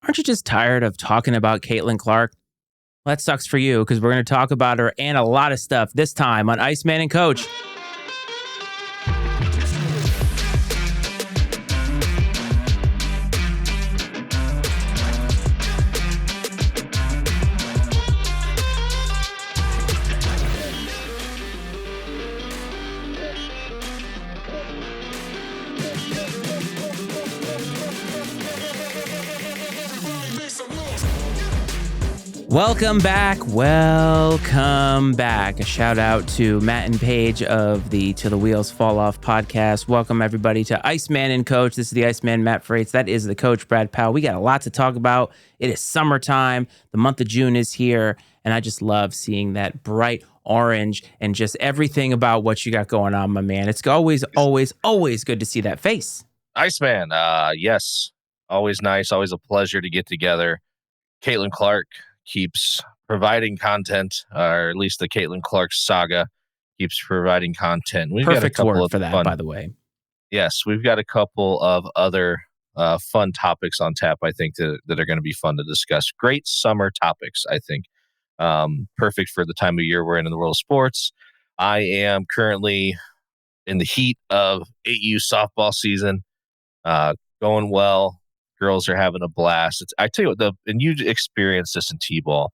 Aren't you just tired of talking about Caitlin Clark? Well, that sucks for you because we're going to talk about her and a lot of stuff this time on Iceman and Coach. Welcome back. A shout out to Matt and Paige of the Till the Wheels Fall Off podcast. Welcome everybody to Iceman and Coach. This is the Iceman, Matt Freites. That is the coach, Brad Powell. We got a lot to talk about. It is summertime. The month of June is here, and I just love seeing that bright orange and just everything about what you got going on, my man. It's always good to see that face. Iceman, yes. Always nice. Always a pleasure to get together. Caitlin Clark keeps providing content, or at least the Caitlin Clark saga keeps providing content. We've got a couple word for that, by the way. Yes, we've got a couple of other fun topics on tap, I think, that are going to be fun to discuss. Great summer topics, I think. Perfect for the time of year we're in the world of sports. I am currently in the heat of AU softball season, going well. Girls are having a blast. I tell you what, and you experienced this in T-ball.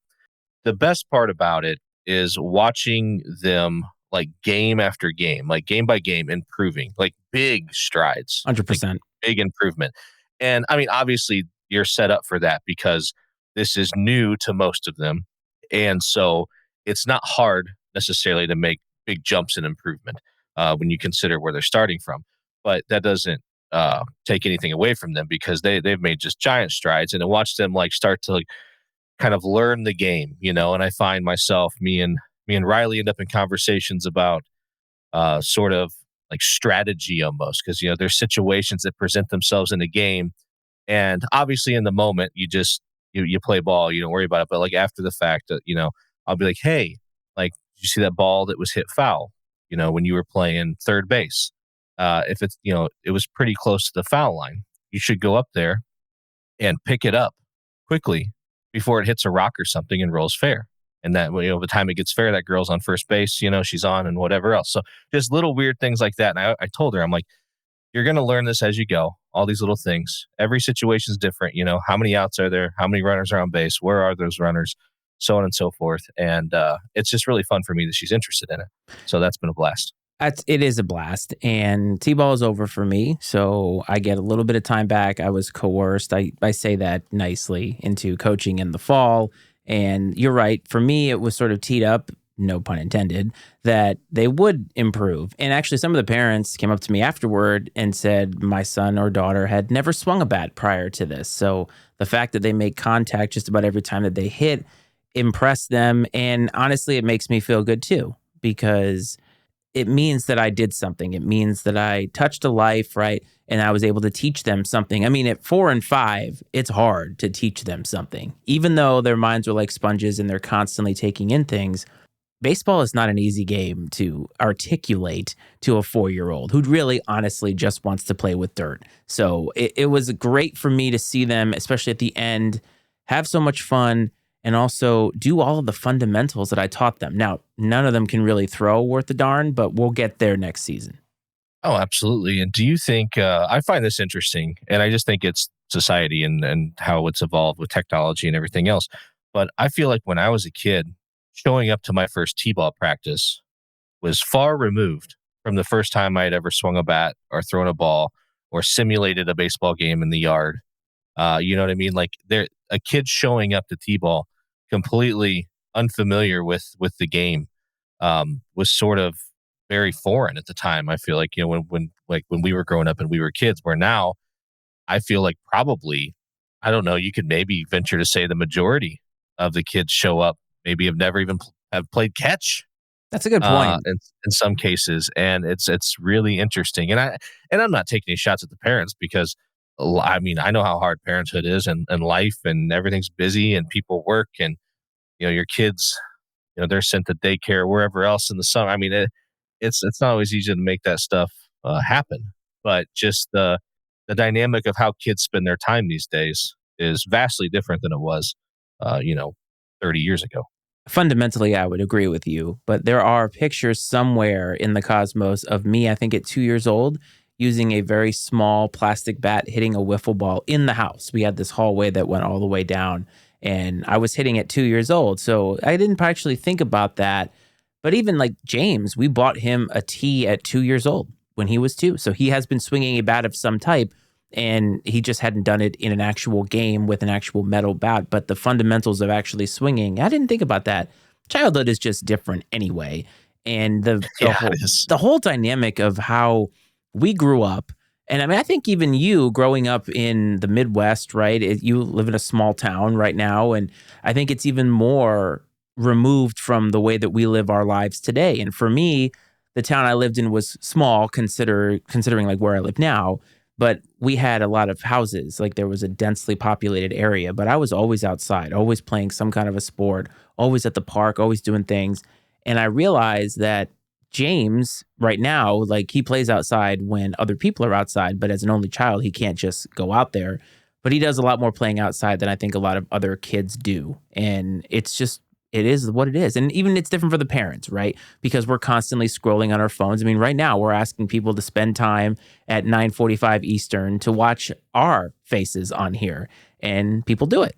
The best part about it is watching them, like, game after game, like game by game, improving, like big strides, 100%, like big improvement. And I mean, obviously, you're set up for that because this is new to most of them, and so it's not hard necessarily to make big jumps in improvement when you consider where they're starting from. But that doesn't take anything away from them because they've made just giant strides, and to watch them like start to kind of learn the game, and I find myself, me and Riley end up in conversations about sort of like strategy almost, because there's situations that present themselves in a game, and obviously in the moment you just you play ball, you don't worry about it, but like after the fact, I'll be like, hey, like, did you see that ball that was hit foul when you were playing third base? If it's, it was pretty close to the foul line, you should go up there and pick it up quickly before it hits a rock or something and rolls fair. And that, by the time it gets fair, that girl's on first base, she's on and whatever else. So just little weird things like that. And I told her, I'm like, you're going to learn this as you go. All these little things. Every situation is different. How many outs are there? How many runners are on base? Where are those runners? So on and so forth. And it's just really fun for me that she's interested in it. So that's been a blast. It is a blast, and T-ball is over for me, so I get a little bit of time back. I was coerced, I say that nicely, into coaching in the fall, and you're right. For me, it was sort of teed up, no pun intended, that they would improve. And actually, some of the parents came up to me afterward and said my son or daughter had never swung a bat prior to this. So the fact that they make contact just about every time that they hit impressed them, and honestly, it makes me feel good too, because it means that I did something. It means that I touched a life, right? And I was able to teach them something. I mean, at 4 and 5, it's hard to teach them something. Even though their minds are like sponges and they're constantly taking in things, baseball is not an easy game to articulate to a 4-year-old who really honestly just wants to play with dirt. So it was great for me to see them, especially at the end, have so much fun and also do all of the fundamentals that I taught them. Now, none of them can really throw worth a darn, but we'll get there next season. Oh, absolutely. And do you think, I find this interesting, and I just think it's society and how it's evolved with technology and everything else. But I feel like when I was a kid, showing up to my first T-ball practice was far removed from the first time I had ever swung a bat or thrown a ball or simulated a baseball game in the yard. You know what I mean? Like, a kid showing up to T-ball completely unfamiliar with the game was sort of very foreign at the time. I feel like, when we were growing up and we were kids, where now I feel like probably, I don't know, you could maybe venture to say the majority of the kids show up, maybe have never even have played catch. That's a good point. In some cases, and it's really interesting. And I'm not taking any shots at the parents, because I mean, I know how hard parenthood is and life, and everything's busy and people work, and your kids, they're sent to daycare, wherever else in the summer. I mean, it's not always easy to make that stuff happen, but just the dynamic of how kids spend their time these days is vastly different than it was, uh, you know, 30 years ago. Fundamentally, I would agree with you, but there are pictures somewhere in the cosmos of me, I think at 2 years old, using a very small plastic bat hitting a wiffle ball in the house. We had this hallway that went all the way down, and I was hitting at 2 years old. So I didn't actually think about that. But even like James, we bought him a tee at 2 years old when he was two. So he has been swinging a bat of some type, and he just hadn't done it in an actual game with an actual metal bat. But the fundamentals of actually swinging, I didn't think about that. Childhood is just different anyway, and Yeah, it is. the whole dynamic of how we grew up. And I mean, I think even you growing up in the Midwest, right? You live in a small town right now, and I think it's even more removed from the way that we live our lives today. And for me, the town I lived in was small, considering like where I live now, but we had a lot of houses. Like there was a densely populated area, but I was always outside, always playing some kind of a sport, always at the park, always doing things. And I realized that James, right now, like he plays outside when other people are outside, but as an only child, he can't just go out there. But he does a lot more playing outside than I think a lot of other kids do. And it's just, it is what it is. And even it's different for the parents, right? Because we're constantly scrolling on our phones. I mean, right now we're asking people to spend time at 9:45 Eastern to watch our faces on here, and people do it.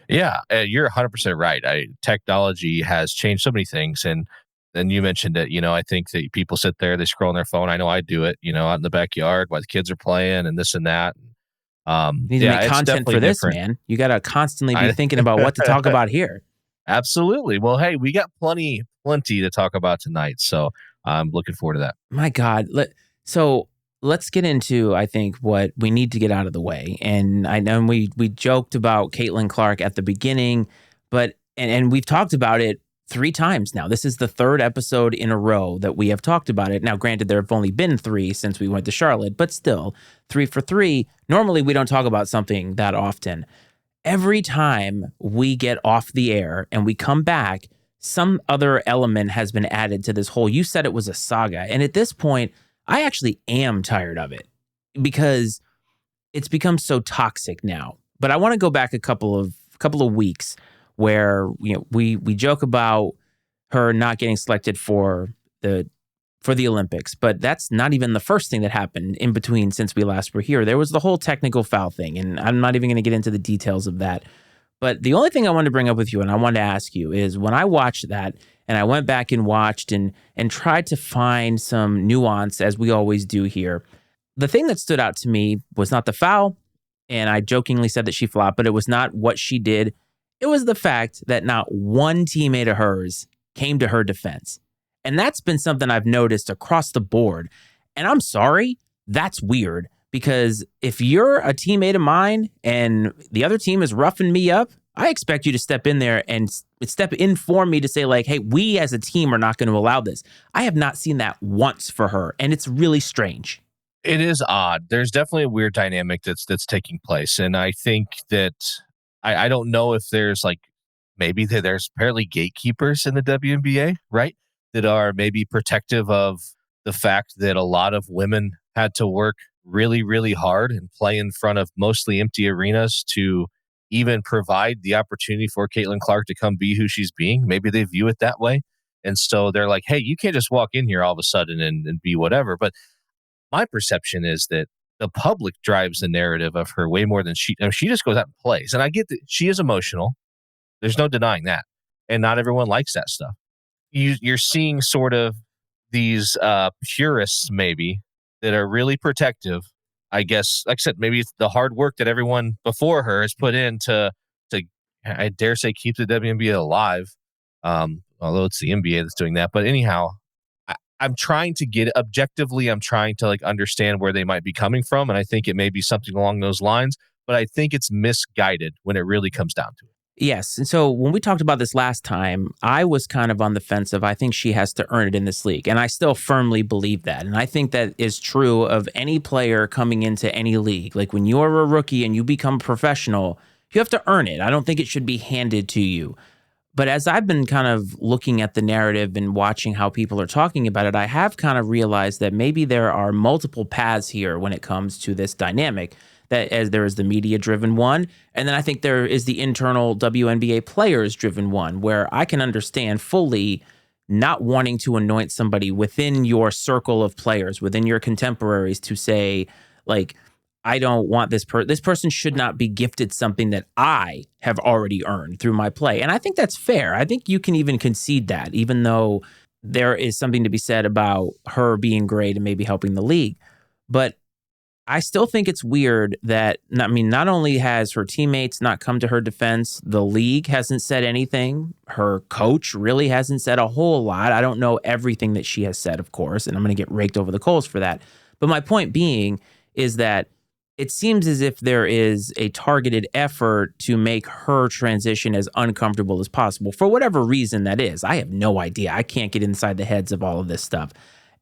Yeah, you're 100% right. Technology has changed so many things, and then you mentioned it. I think that people sit there, they scroll on their phone. I know I do it. Out in the backyard while the kids are playing and this and that. You need to Yeah, make it's content definitely for this, different. man. You got to constantly be I thinking about what to talk about here. Absolutely. Well, hey, we got plenty to talk about tonight, so I'm looking forward to that. My God. So let's get into, I think, what we need to get out of the way. And I know we joked about Caitlin Clark at the beginning, but and we've talked about it 3 times now. This is the third episode in a row that we have talked about it. Now, granted, there have only been three since we went to Charlotte, but still, 3 for 3. Normally, we don't talk about something that often. Every time we get off the air and we come back, some other element has been added to this whole. You said it was a saga. And at this point, I actually am tired of it because it's become so toxic now. But I want to go back a couple of weeks where we joke about her not getting selected the for the Olympics, but that's not even the first thing that happened in between since we last were here. There was the whole technical foul thing, and I'm not even going to get into the details of that. But the only thing I wanted to bring up with you and I wanted to ask you is when I watched that and I went back and watched and tried to find some nuance as we always do here. The thing that stood out to me was not the foul, and I jokingly said that she flopped, but it was not what she did. It was the fact that not one teammate of hers came to her defense. And that's been something I've noticed across the board. And I'm sorry, that's weird because if you're a teammate of mine and the other team is roughing me up, I expect you to step in there and step in for me to say, like, hey, we as a team are not going to allow this. I have not seen that once for her, and it's really strange. It is odd. There's definitely a weird dynamic that's taking place, and I think that I don't know if there's like maybe there's apparently gatekeepers in the WNBA, right? That are maybe protective of the fact that a lot of women had to work really, really hard and play in front of mostly empty arenas to even provide the opportunity for Caitlin Clark to come be who she's being. Maybe they view it that way. And so they're like, hey, you can't just walk in here all of a sudden and be whatever. But my perception is that the public drives the narrative of her way more than she just goes out and plays. And I get that she is emotional. There's no denying that. And not everyone likes that stuff. You're seeing sort of these purists maybe that are really protective. I guess, like I said, maybe it's the hard work that everyone before her has put in to I dare say keep the WNBA alive. Although it's the NBA that's doing that. But anyhow, I'm trying to get objectively. I'm trying to like understand where they might be coming from, and I think it may be something along those lines. But I think it's misguided when it really comes down to it. Yes. And so when we talked about this last time, I was kind of on the fence of I think she has to earn it in this league. And I still firmly believe that. And I think that is true of any player coming into any league. Like when you're a rookie and you become professional, you have to earn it. I don't think it should be handed to you. But as I've been kind of looking at the narrative and watching how people are talking about it, I have kind of realized that maybe there are multiple paths here when it comes to this dynamic. That as there is the media driven one, and then I think there is the internal WNBA players driven one, where I can understand fully not wanting to anoint somebody within your circle of players, within your contemporaries, to say, like, I don't want this person should not be gifted something that I have already earned through my play. And I think that's fair. I think you can even concede that, even though there is something to be said about her being great and maybe helping the league. But I still think it's weird that, I mean, not only has her teammates not come to her defense, the league hasn't said anything. Her coach really hasn't said a whole lot. I don't know everything that she has said, of course, and I'm going to get raked over the coals for that. But my point being is that it seems as if there is a targeted effort to make her transition as uncomfortable as possible for whatever reason that is. I have no idea. I can't get inside the heads of all of this stuff.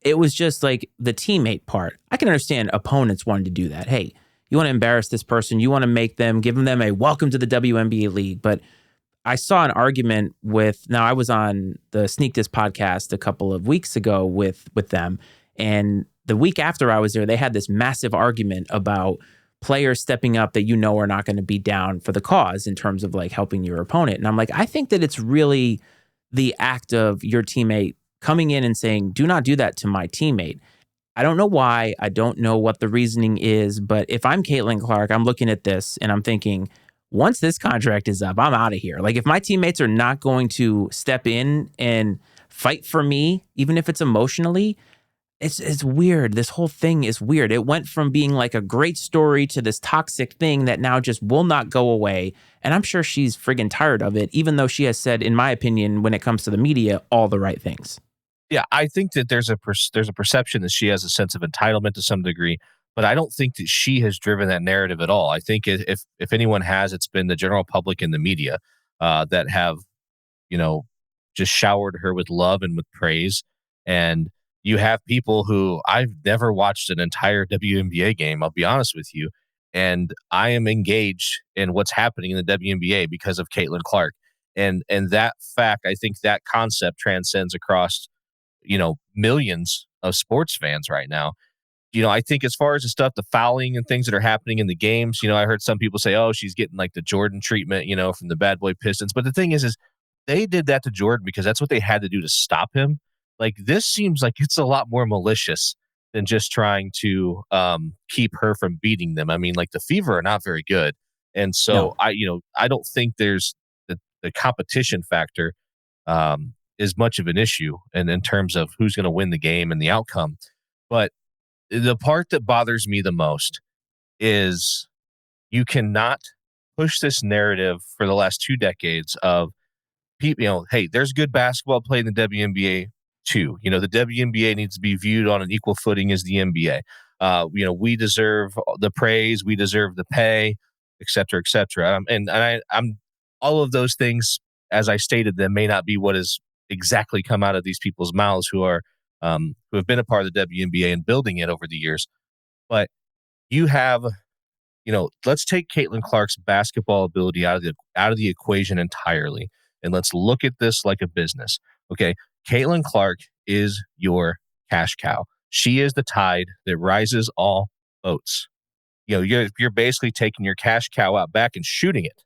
It was just like the teammate part. I can understand opponents wanting to do that. Hey, you want to embarrass this person. You want to make them, give them a welcome to the WNBA league. But I saw an argument with, now I was on the Sneak This podcast a couple of weeks ago with them. And the week after I was there, they had this massive argument about players stepping up that are not going to be down for the cause in terms of like helping your opponent. And I'm like, I think that it's really the act of your teammate coming in and saying, do not do that to my teammate. I don't know why. I don't know what the reasoning is. But if I'm Caitlin Clark, I'm looking at this and I'm thinking, once this contract is up, I'm out of here. Like if my teammates are not going to step in and fight for me, even if it's emotionally, it's weird. This whole thing is weird. It went from being like a great story to this toxic thing that now just will not go away. And I'm sure she's friggin' tired of it, even though she has said, in my opinion, when it comes to the media, all the right things. Yeah, I think that there's a perception that she has a sense of entitlement to some degree, but I don't think that she has driven that narrative at all. I think if anyone has, it's been the general public and the media that have, you know, just showered her with love and with praise. And you have people who, I've never watched an entire WNBA game, I'll be honest with you, and I am engaged in what's happening in the WNBA because of Caitlin Clark. And that fact, I think that concept transcends across, millions of sports fans right now. I think as far as the stuff, the fouling and things that are happening in the games, I heard some people say, oh, she's getting like the Jordan treatment, from the bad boy Pistons. But the thing is they did that to Jordan because that's what they had to do to stop him. Like this seems like it's a lot more malicious than just trying to keep her from beating them. I mean, like the Fever are not very good. And so No. I don't think there's the competition factor is much of an issue and in terms of who's going to win the game and the outcome. But the part that bothers me the most is you cannot push this narrative for the last 2 decades of people, hey, there's good basketball played in the WNBA too. The WNBA needs to be viewed on an equal footing as the NBA. We deserve the praise, we deserve the pay, et cetera, et cetera. I'm all of those things, as I stated them, may not be what has exactly come out of these people's mouths who have been a part of the WNBA and building it over the years. But you have, let's take Caitlin Clark's basketball ability out of the equation entirely, and let's look at this like a business. Okay, Caitlin Clark is your cash cow. She is the tide that rises all boats. You're basically taking your cash cow out back and shooting it.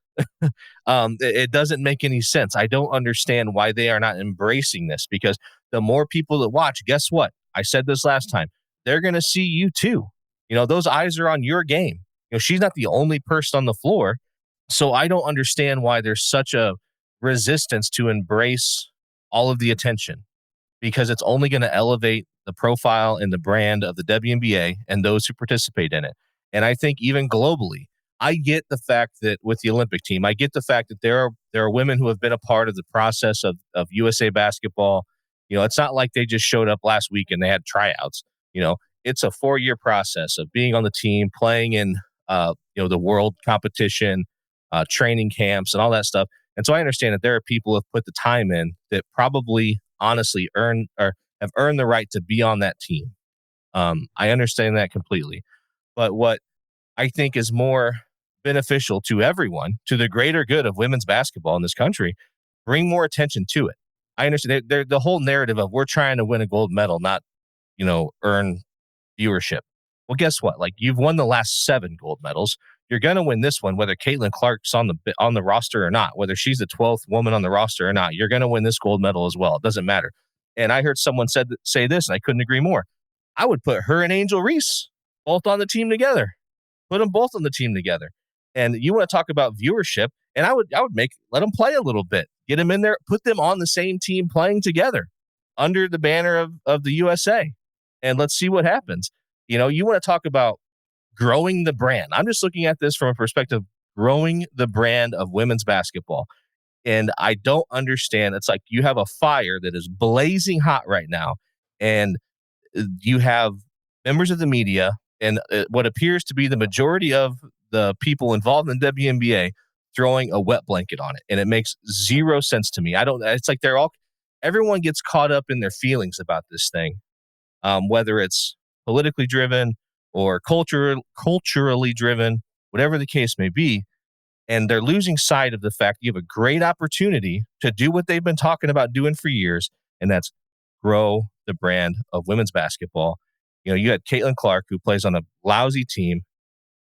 It doesn't make any sense. I don't understand why they are not embracing this, because the more people that watch, guess what? I said this last time. They're going to see you too. Those eyes are on your game. She's not the only person on the floor. So I don't understand why there's such a resistance to embrace all of the attention, because it's only going to elevate the profile and the brand of the WNBA and those who participate in it. And I think even globally, I get the fact that with the Olympic team, I get the fact that there are women who have been a part of the process of USA basketball. It's not like they just showed up last week and they had tryouts. It's a 4-year process of being on the team, playing in the world competition, training camps, and all that stuff. And so I understand that there are people who have put the time in that probably honestly have earned the right to be on that team. I understand that completely. But what I think is more beneficial to everyone, to the greater good of women's basketball in this country, Bring more attention to it. I understand the whole narrative of we're trying to win a gold medal, not, earn viewership. Well, guess what? Like, you've won the last 7 gold medals. You're going to win this one, whether Caitlin Clark's on the roster or not, whether she's the 12th woman on the roster or not. You're going to win this gold medal as well. It doesn't matter. And I heard someone say this, and I couldn't agree more. I would put her and Angel Reese both on the team together. Put them both on the team together. And you want to talk about viewership, and I would let them play a little bit. Get them in there, put them on the same team playing together under the banner of the USA. And let's see what happens. You want to talk about growing the brand. I'm just looking at this from a perspective, growing the brand of women's basketball. And I don't understand. It's like you have a fire that is blazing hot right now. And you have members of the media and what appears to be the majority of the people involved in the WNBA throwing a wet blanket on it. And it makes zero sense to me. It's like everyone gets caught up in their feelings about this thing, whether it's politically driven or culturally driven, whatever the case may be. And they're losing sight of the fact you have a great opportunity to do what they've been talking about doing for years, and that's grow the brand of women's basketball. You had Caitlin Clark, who plays on a lousy team.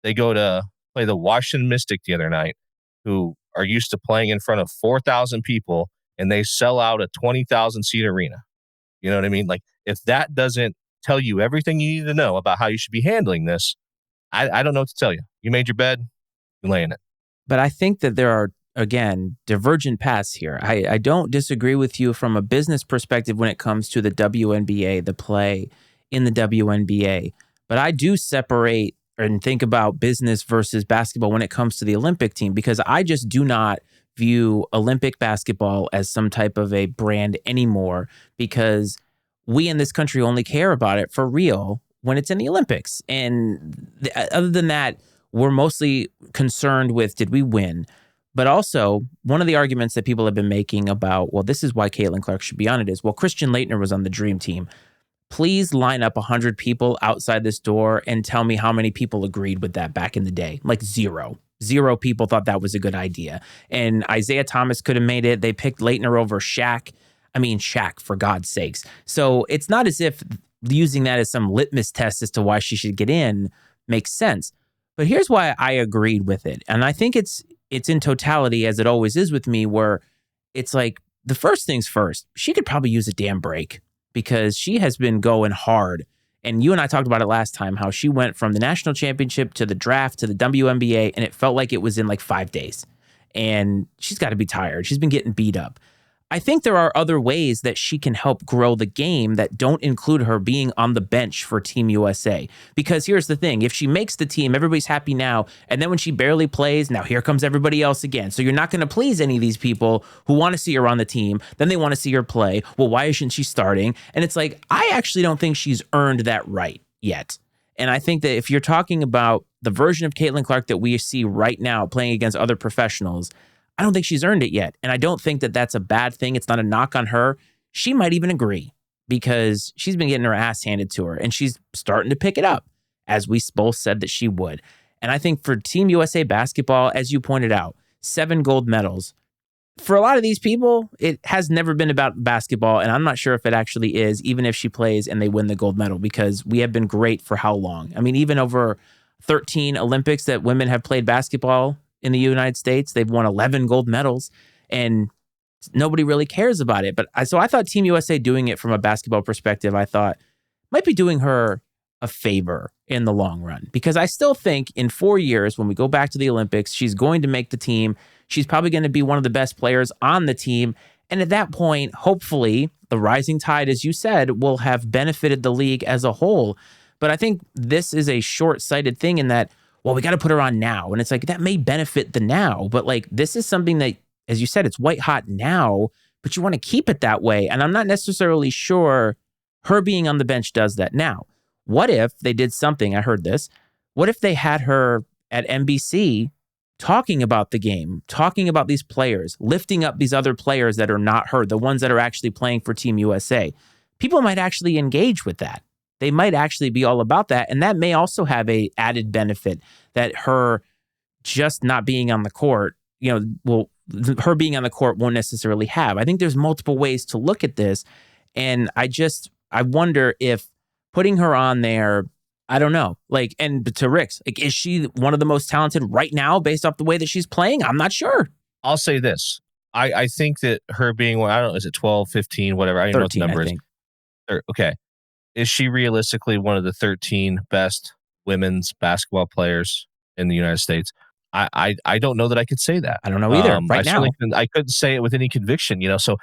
They go to play the Washington Mystic the other night, who are used to playing in front of 4,000 people, and they sell out a 20,000 seat arena. You know what I mean? Like, if that doesn't tell you everything you need to know about how you should be handling this, I don't know what to tell you. You made your bed, you lay in it. But I think that there are, again, divergent paths here. I don't disagree with you from a business perspective when it comes to the WNBA, the play in the WNBA. But I do separate and think about business versus basketball when it comes to the Olympic team, because I just do not view Olympic basketball as some type of a brand anymore, because we in this country only care about it for real when it's in the Olympics. And other than that, we're mostly concerned with, did we win? But also, one of the arguments that people have been making about, well, this is why Caitlin Clark should be on it is, well, Christian Laettner was on the Dream Team. Please line up 100 people outside this door and tell me how many people agreed with that back in the day. Like zero. Zero people thought that was a good idea. And Isaiah Thomas could have made it. They picked Laettner over Shaq. I mean, Shaq, for God's sakes. So it's not as if using that as some litmus test as to why she should get in makes sense. But here's why I agreed with it. And I think it's in totality, as it always is with me, where it's like, the first things first, she could probably use a damn break, because she has been going hard. And you and I talked about it last time, how she went from the national championship to the draft to the WNBA, and it felt like it was in like 5 days. And she's got to be tired. She's been getting beat up. I think there are other ways that she can help grow the game that don't include her being on the bench for Team USA. Because here's the thing, if she makes the team, everybody's happy now, and then when she barely plays, now here comes everybody else again. So you're not going to please any of these people who want to see her on the team, then they want to see her play. Well, why isn't she starting? And it's like, I actually don't think she's earned that right yet. And I think that if you're talking about the version of Caitlin Clark that we see right now playing against other professionals, I don't think she's earned it yet. And I don't think that that's a bad thing. It's not a knock on her. She might even agree, because she's been getting her ass handed to her, and she's starting to pick it up, as we both said that she would. And I think for Team USA basketball, as you pointed out, 7 gold medals. For a lot of these people, it has never been about basketball, and I'm not sure if it actually is, even if she plays and they win the gold medal, because we have been great for how long? I mean, even over 13 Olympics that women have played basketball in the United States, they've won 11 gold medals, and nobody really cares about it. But I thought Team USA doing it from a basketball perspective, I thought might be doing her a favor in the long run, because I still think in 4 years, when we go back to the Olympics, she's going to make the team. She's probably going to be one of the best players on the team. And at that point, hopefully, the rising tide, as you said, will have benefited the league as a whole. But I think this is a short-sighted thing in that, well, we got to put her on now. And it's like, that may benefit the now, but like, this is something that, as you said, it's white hot now, but you want to keep it that way. And I'm not necessarily sure her being on the bench does that. Now, what if they did something? I heard this. What if they had her at NBC talking about the game, talking about these players, lifting up these other players that are not her, the ones that are actually playing for Team USA? People might actually engage with that. They might actually be all about that. And that may also have a added benefit, that her just not being on the court, will her being on the court won't necessarily have. I think there's multiple ways to look at this. And I wonder if putting her on there, I don't know. Like, and to Rick's, like, is she one of the most talented right now based off the way that she's playing? I'm not sure. I'll say this. I think that her being one, I don't know, is it 12, 15, whatever? I don't even know what the 13, I number is. think. Okay. Is she realistically one of the 13 best women's basketball players in the United States? I don't know that I could say that. I don't know either right now. I couldn't say it with any conviction, So,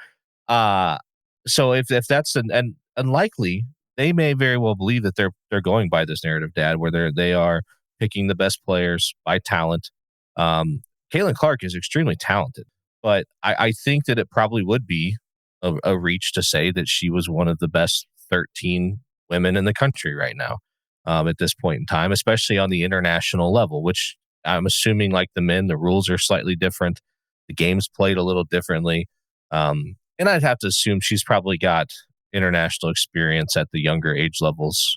uh, so if that's an unlikely, they may very well believe that they're going by this narrative, Dad, where they are picking the best players by talent. Caitlin Clark is extremely talented, but I think that it probably would be a reach to say that she was one of the best 13 women in the country right now, at this point in time, especially on the international level, which I'm assuming, like the men, the rules are slightly different. The game's played a little differently. And I'd have to assume she's probably got international experience at the younger age levels,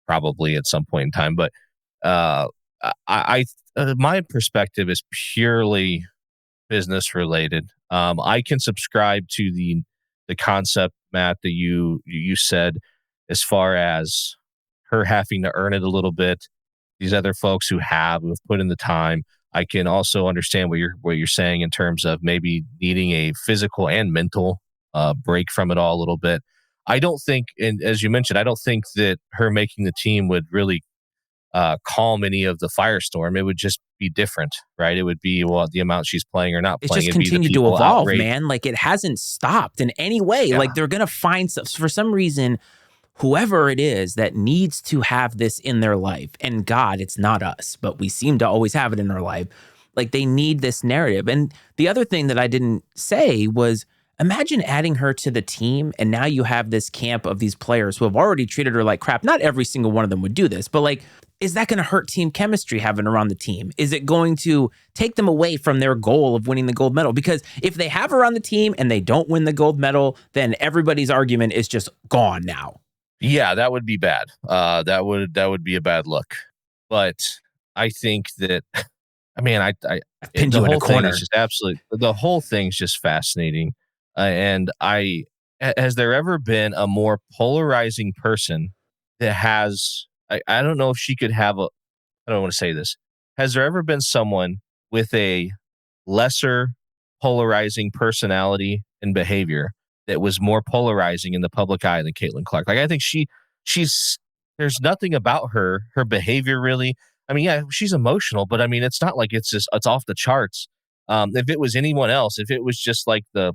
probably at some point in time. But my perspective is purely business related. I can subscribe to the concept, Matt, that you said, as far as her having to earn it a little bit. These other folks who have put in the time. I can also understand what you're saying in terms of maybe needing a physical and mental break from it all a little bit. I don't think, and as you mentioned, I don't think that her making the team would really calm any of the firestorm. It would just be different, right? It would be, well, the amount she's playing or not It's playing. just It'd be the continued to people evolve, outraged. man. Like, it hasn't stopped in any way. Yeah. Like, they're going to find stuff. For some reason, whoever it is that needs to have this in their life, and God, it's not us, but we seem to always have it in our life. Like, they need this narrative. And the other thing that I didn't say was, imagine adding her to the team, and now you have this camp of these players who have already treated her like crap. Not every single one of them would do this, but like, is that going to hurt team chemistry having her on the team? Is it going to take them away from their goal of winning the gold medal? Because if they have her on the team and they don't win the gold medal, then everybody's argument is just gone now. Yeah, that would be bad. That would be a bad look. But I think that, I mean, I pinned the you in a whole thing corner. is just absolutely, the whole thing's just fascinating. Has there ever been a more polarizing person that has, I don't know if she could have I don't want to say this. Has there ever been someone with a lesser polarizing personality and behavior that was more polarizing in the public eye than Caitlin Clark? Like, I think she's there's nothing about her behavior really. I mean, yeah, she's emotional, but I mean, it's not like it's off the charts. If it was anyone else, if it was just like the,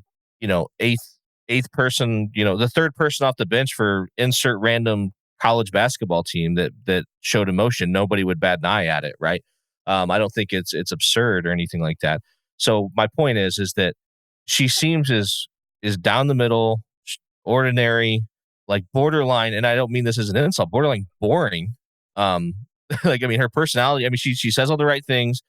eighth person, the third person off the bench for insert random college basketball team that showed emotion, nobody would bat an eye at it, right? I don't think it's absurd or anything like that. So my point is that she seems is down the middle, ordinary, like borderline, and I don't mean this as an insult, borderline boring. Like, I mean, her personality, I mean, she says all the right things.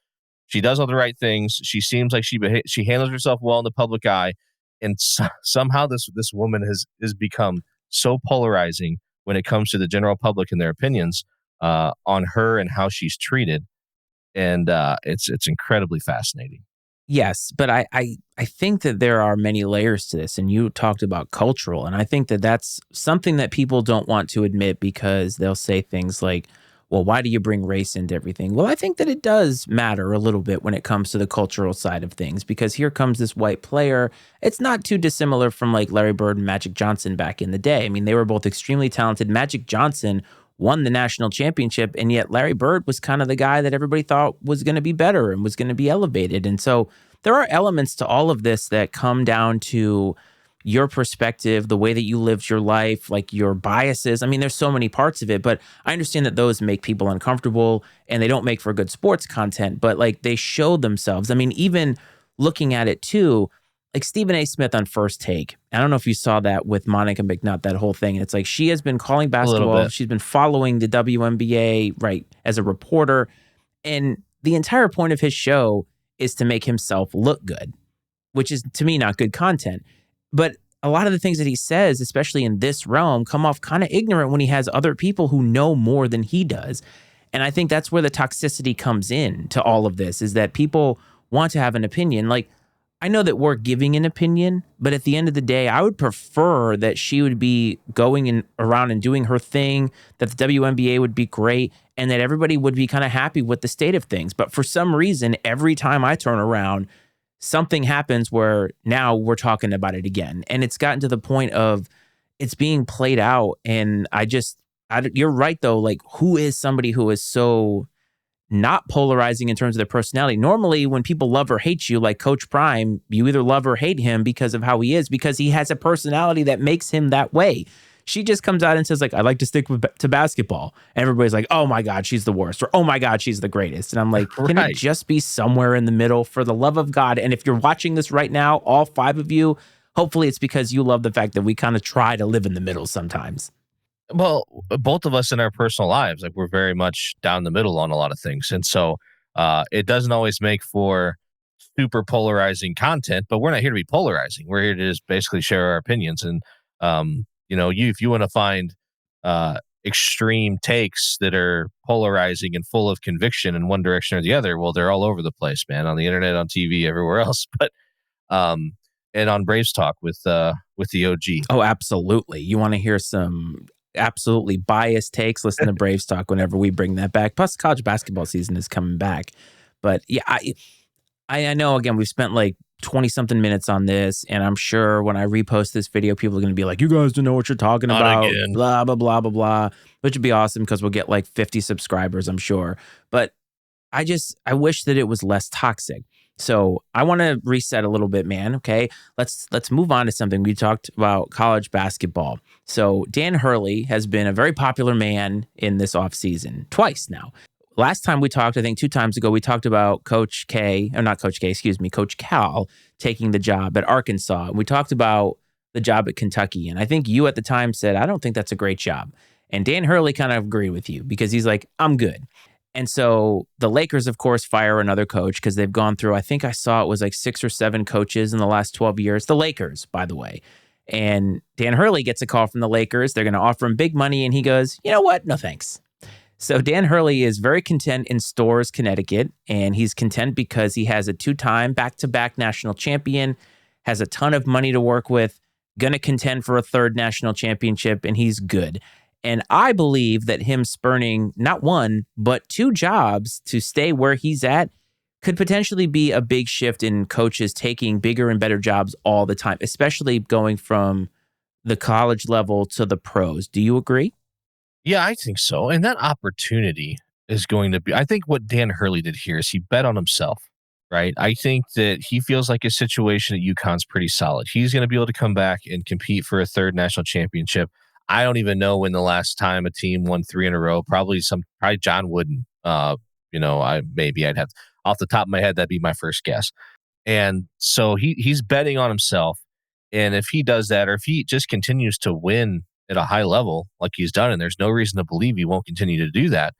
She does all the right things. She seems like she handles herself well in the public eye. And somehow this woman has become so polarizing when it comes to the general public and their opinions on her and how she's treated. And it's incredibly fascinating. Yes, but I think that there are many layers to this, and you talked about cultural, and I think that that's something that people don't want to admit because they'll say things like, well, why do you bring race into everything? Well, I think that it does matter a little bit when it comes to the cultural side of things, because here comes this white player. It's not too dissimilar from like Larry Bird and Magic Johnson back in the day. I mean, they were both extremely talented. Magic Johnson won the national championship, and yet Larry Bird was kind of the guy that everybody thought was going to be better and was going to be elevated. And so there are elements to all of this that come down to your perspective, the way that you lived your life, like your biases. I mean, there's so many parts of it, but I understand that those make people uncomfortable and they don't make for good sports content, but like they show themselves. I mean, even looking at it too, like Stephen A. Smith on First Take. I don't know if you saw that with Monica McNutt, that whole thing. And it's like she has been calling basketball. She's been following the WNBA, right, as a reporter. And the entire point of his show is to make himself look good, which is, to me, not good content. But a lot of the things that he says, especially in this realm, come off kind of ignorant when he has other people who know more than he does. And I think that's where the toxicity comes in to all of this, is that people want to have an opinion. Like, I know that we're giving an opinion, but at the end of the day, I would prefer that she would be going around and doing her thing, that the WNBA would be great, and that everybody would be kind of happy with the state of things. But for some reason, every time I turn around, something happens where now we're talking about it again. And it's gotten to the point of it's being played out. And you're right though. Like, who is somebody who is so not polarizing in terms of their personality? Normally, when people love or hate you, like Coach Prime, you either love or hate him because of how he is, because he has a personality that makes him that way. She just comes out and says, like, I like to stick to basketball. And everybody's like, oh my God, she's the worst. Or, oh my God, she's the greatest. And I'm like, can it Right. just be somewhere in the middle, for the love of God? And if you're watching this right now, all five of you, hopefully it's because you love the fact that we kind of try to live in the middle sometimes. Well, both of us in our personal lives, like we're very much down the middle on a lot of things. And so it doesn't always make for super polarizing content, but we're not here to be polarizing. We're here to just basically share our opinions. And, if you want to find extreme takes that are polarizing and full of conviction in one direction or the other, well, they're all over the place, man, on the internet, on TV, everywhere else. But, um, and on Braves Talk with the OG. Oh, absolutely. You want to hear some absolutely biased takes? Listen to Braves Talk whenever we bring that back. Plus, college basketball season is coming back. But yeah, I know, again, we've spent like 20 something minutes on this. And I'm sure when I repost this video, people are going to be like, you guys don't know what you're talking Not about, again. blah, blah, blah, blah, blah, which would be awesome because we'll get like 50 subscribers, I'm sure. But I wish that it was less toxic. So I want to reset a little bit, man. Okay. Let's move on to something. We talked about college basketball. So Dan Hurley has been a very popular man in this offseason, twice now. Last time we talked, I think 2 times ago, we talked about Coach K, or not Coach K, excuse me, Coach Cal taking the job at Arkansas. And we talked about the job at Kentucky. And I think you at the time said, I don't think that's a great job. And Dan Hurley kind of agreed with you because he's like, I'm good. And so the Lakers, of course, fire another coach because they've gone through, I think I saw it was like 6 or 7 coaches in the last 12 years. The Lakers, by the way. And Dan Hurley gets a call from the Lakers. They're going to offer him big money. And he goes, you know what? No, thanks. So Dan Hurley is very content in Storrs, Connecticut. And he's content because he has a 2-time back-to-back national champion, has a ton of money to work with, going to contend for a 3rd national championship, and he's good. And I believe that him spurning not 1, but 2 jobs to stay where he's at could potentially be a big shift in coaches taking bigger and better jobs all the time, especially going from the college level to the pros. Do you agree? Yeah, I think so. And that opportunity is going to be, I think what Dan Hurley did here is he bet on himself, right? I think that he feels like his situation at UConn's pretty solid. He's going to be able to come back and compete for a 3rd national championship. I don't even know when the last time a team won 3 in a row. Probably John Wooden. I'd have, off the top of my head, that'd be my first guess. And so he's betting on himself. And if he does that, or if he just continues to win at a high level like he's done, and there's no reason to believe he won't continue to do that,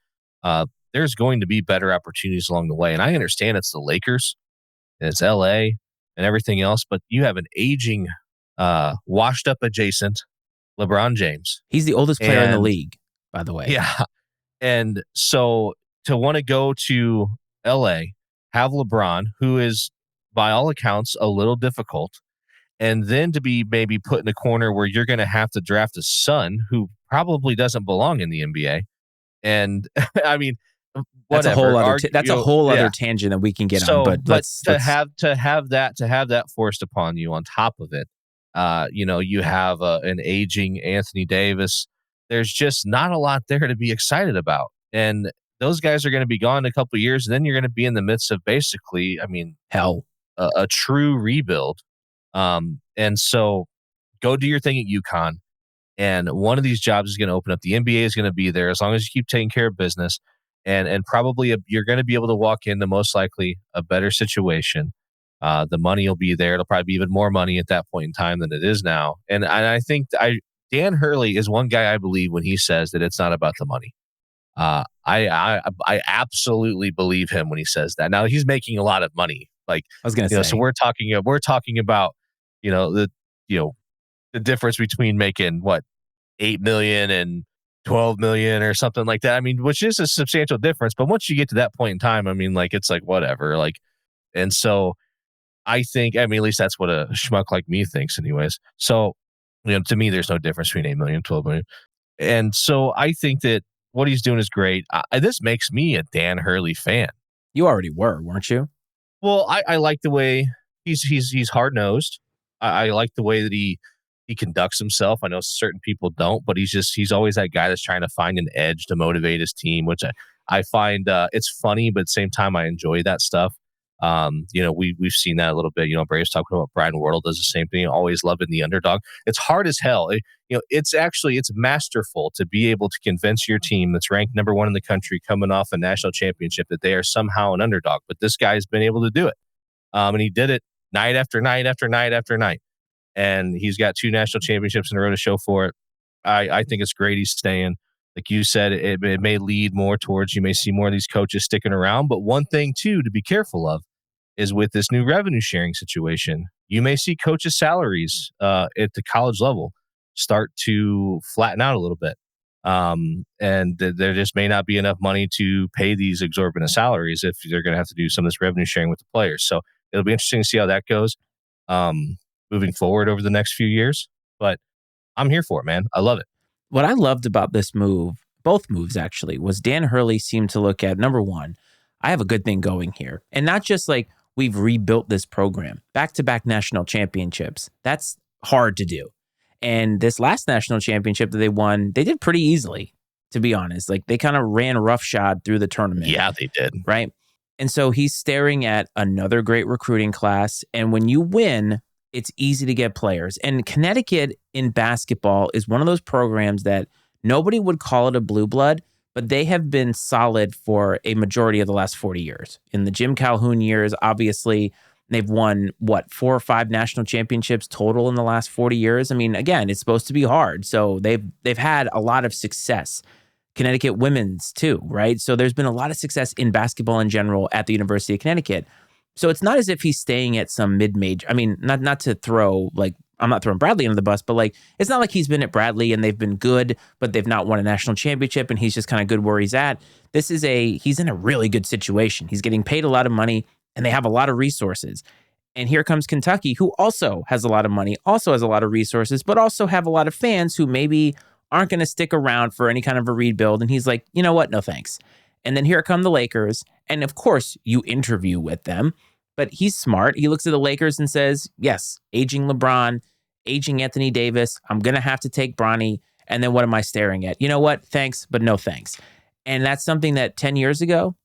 there's going to be better opportunities along the way. And I understand it's the Lakers and it's LA and everything else, but you have an aging, washed up adjacent LeBron James. He's the oldest player in the And league, by the way. yeah. And so to want to go to LA, have LeBron, who is by all accounts a little difficult, and then to be maybe put in a corner where you're going to have to draft a son who probably doesn't belong in the NBA. And I mean, That's a whatever. whole other that's a whole other Yeah. tangent that we can get on, So, but but let's to have that forced upon you on top of it, you have an aging Anthony Davis. There's just not a lot there to be excited about, and those guys are going to be gone in a couple of years, and then you're going to be in the midst of basically, I mean, hell. a true rebuild. And so, go do your thing at UConn, and one of these jobs is going to open up. The NBA is going to be there as long as you keep taking care of business, and probably you're going to be able to walk into most likely a better situation. The money will be there. It'll probably be even more money at that point in time than it is now. And I think Dan Hurley is one guy I believe when he says that it's not about the money. I absolutely believe him when he says that. Now he's making a lot of money, like I was going to say. so we're talking about the the difference between making what 8 million and 12 million or something like that. I mean, which is a substantial difference. But once you get to that point in time, I mean, like it's like whatever, like. And so I think, I mean, at least that's what a schmuck like me thinks anyways. So, to me, there's no difference between 8 million and 12 million. And so I think that what he's doing is great. This makes me a Dan Hurley fan. You already were, weren't you? Well, I like the way he's hard nosed. I like the way that he conducts himself. I know certain people don't, but he's always that guy that's trying to find an edge to motivate his team, which I find it's funny, but at the same time I enjoy that stuff. We've seen that a little bit. Braves talking about Brian Wardle does the same thing, always loving the underdog. It's hard as hell. It's masterful to be able to convince your team that's ranked number one in the country coming off a national championship that they are somehow an underdog. But this guy's been able to do it. And he did it night after night after night after night. And he's got 2 national championships in a row to show for it. I think it's great he's staying. Like you said, it may lead more towards, you may see more of these coaches sticking around. But one thing, too, to be careful of is with this new revenue sharing situation, you may see coaches' salaries at the college level start to flatten out a little bit. There just may not be enough money to pay these exorbitant salaries if they're going to have to do some of this revenue sharing with the players. So it'll be interesting to see how that goes moving forward over the next few years. But I'm here for it, man. I love it. What I loved about this move, both moves actually, was Dan Hurley seemed to look at, number one, I have a good thing going here. And not just like we've rebuilt this program, back-to-back national championships. That's hard to do. And this last national championship that they won, they did pretty easily, to be honest. Like they kind of ran roughshod through the tournament. Yeah, they did. Right. And so he's staring at another great recruiting class. And when you win, it's easy to get players. And Connecticut in basketball is one of those programs that nobody would call it a blue blood, but they have been solid for a majority of the last 40 years. In the Jim Calhoun years, obviously, they've won, 4 or 5 national championships total in the last 40 years. I mean, again, it's supposed to be hard. So they've had a lot of success. Connecticut women's too, right? So there's been a lot of success in basketball in general at the University of Connecticut. So it's not as if he's staying at some mid-major. I mean, not to throw, like, I'm not throwing Bradley under the bus, but like, it's not like he's been at Bradley and they've been good, but they've not won a national championship and he's just kind of good where he's at. He's in a really good situation. He's getting paid a lot of money and they have a lot of resources. And here comes Kentucky, who also has a lot of money, also has a lot of resources, but also have a lot of fans who maybe aren't going to stick around for any kind of a rebuild. And he's like, you know what? No, thanks. And then here come the Lakers. And of course, you interview with them. But he's smart. He looks at the Lakers and says, yes, aging LeBron, aging Anthony Davis. I'm going to have to take Bronny. And then what am I staring at? You know what? Thanks, but no thanks. And that's something that 10 years ago,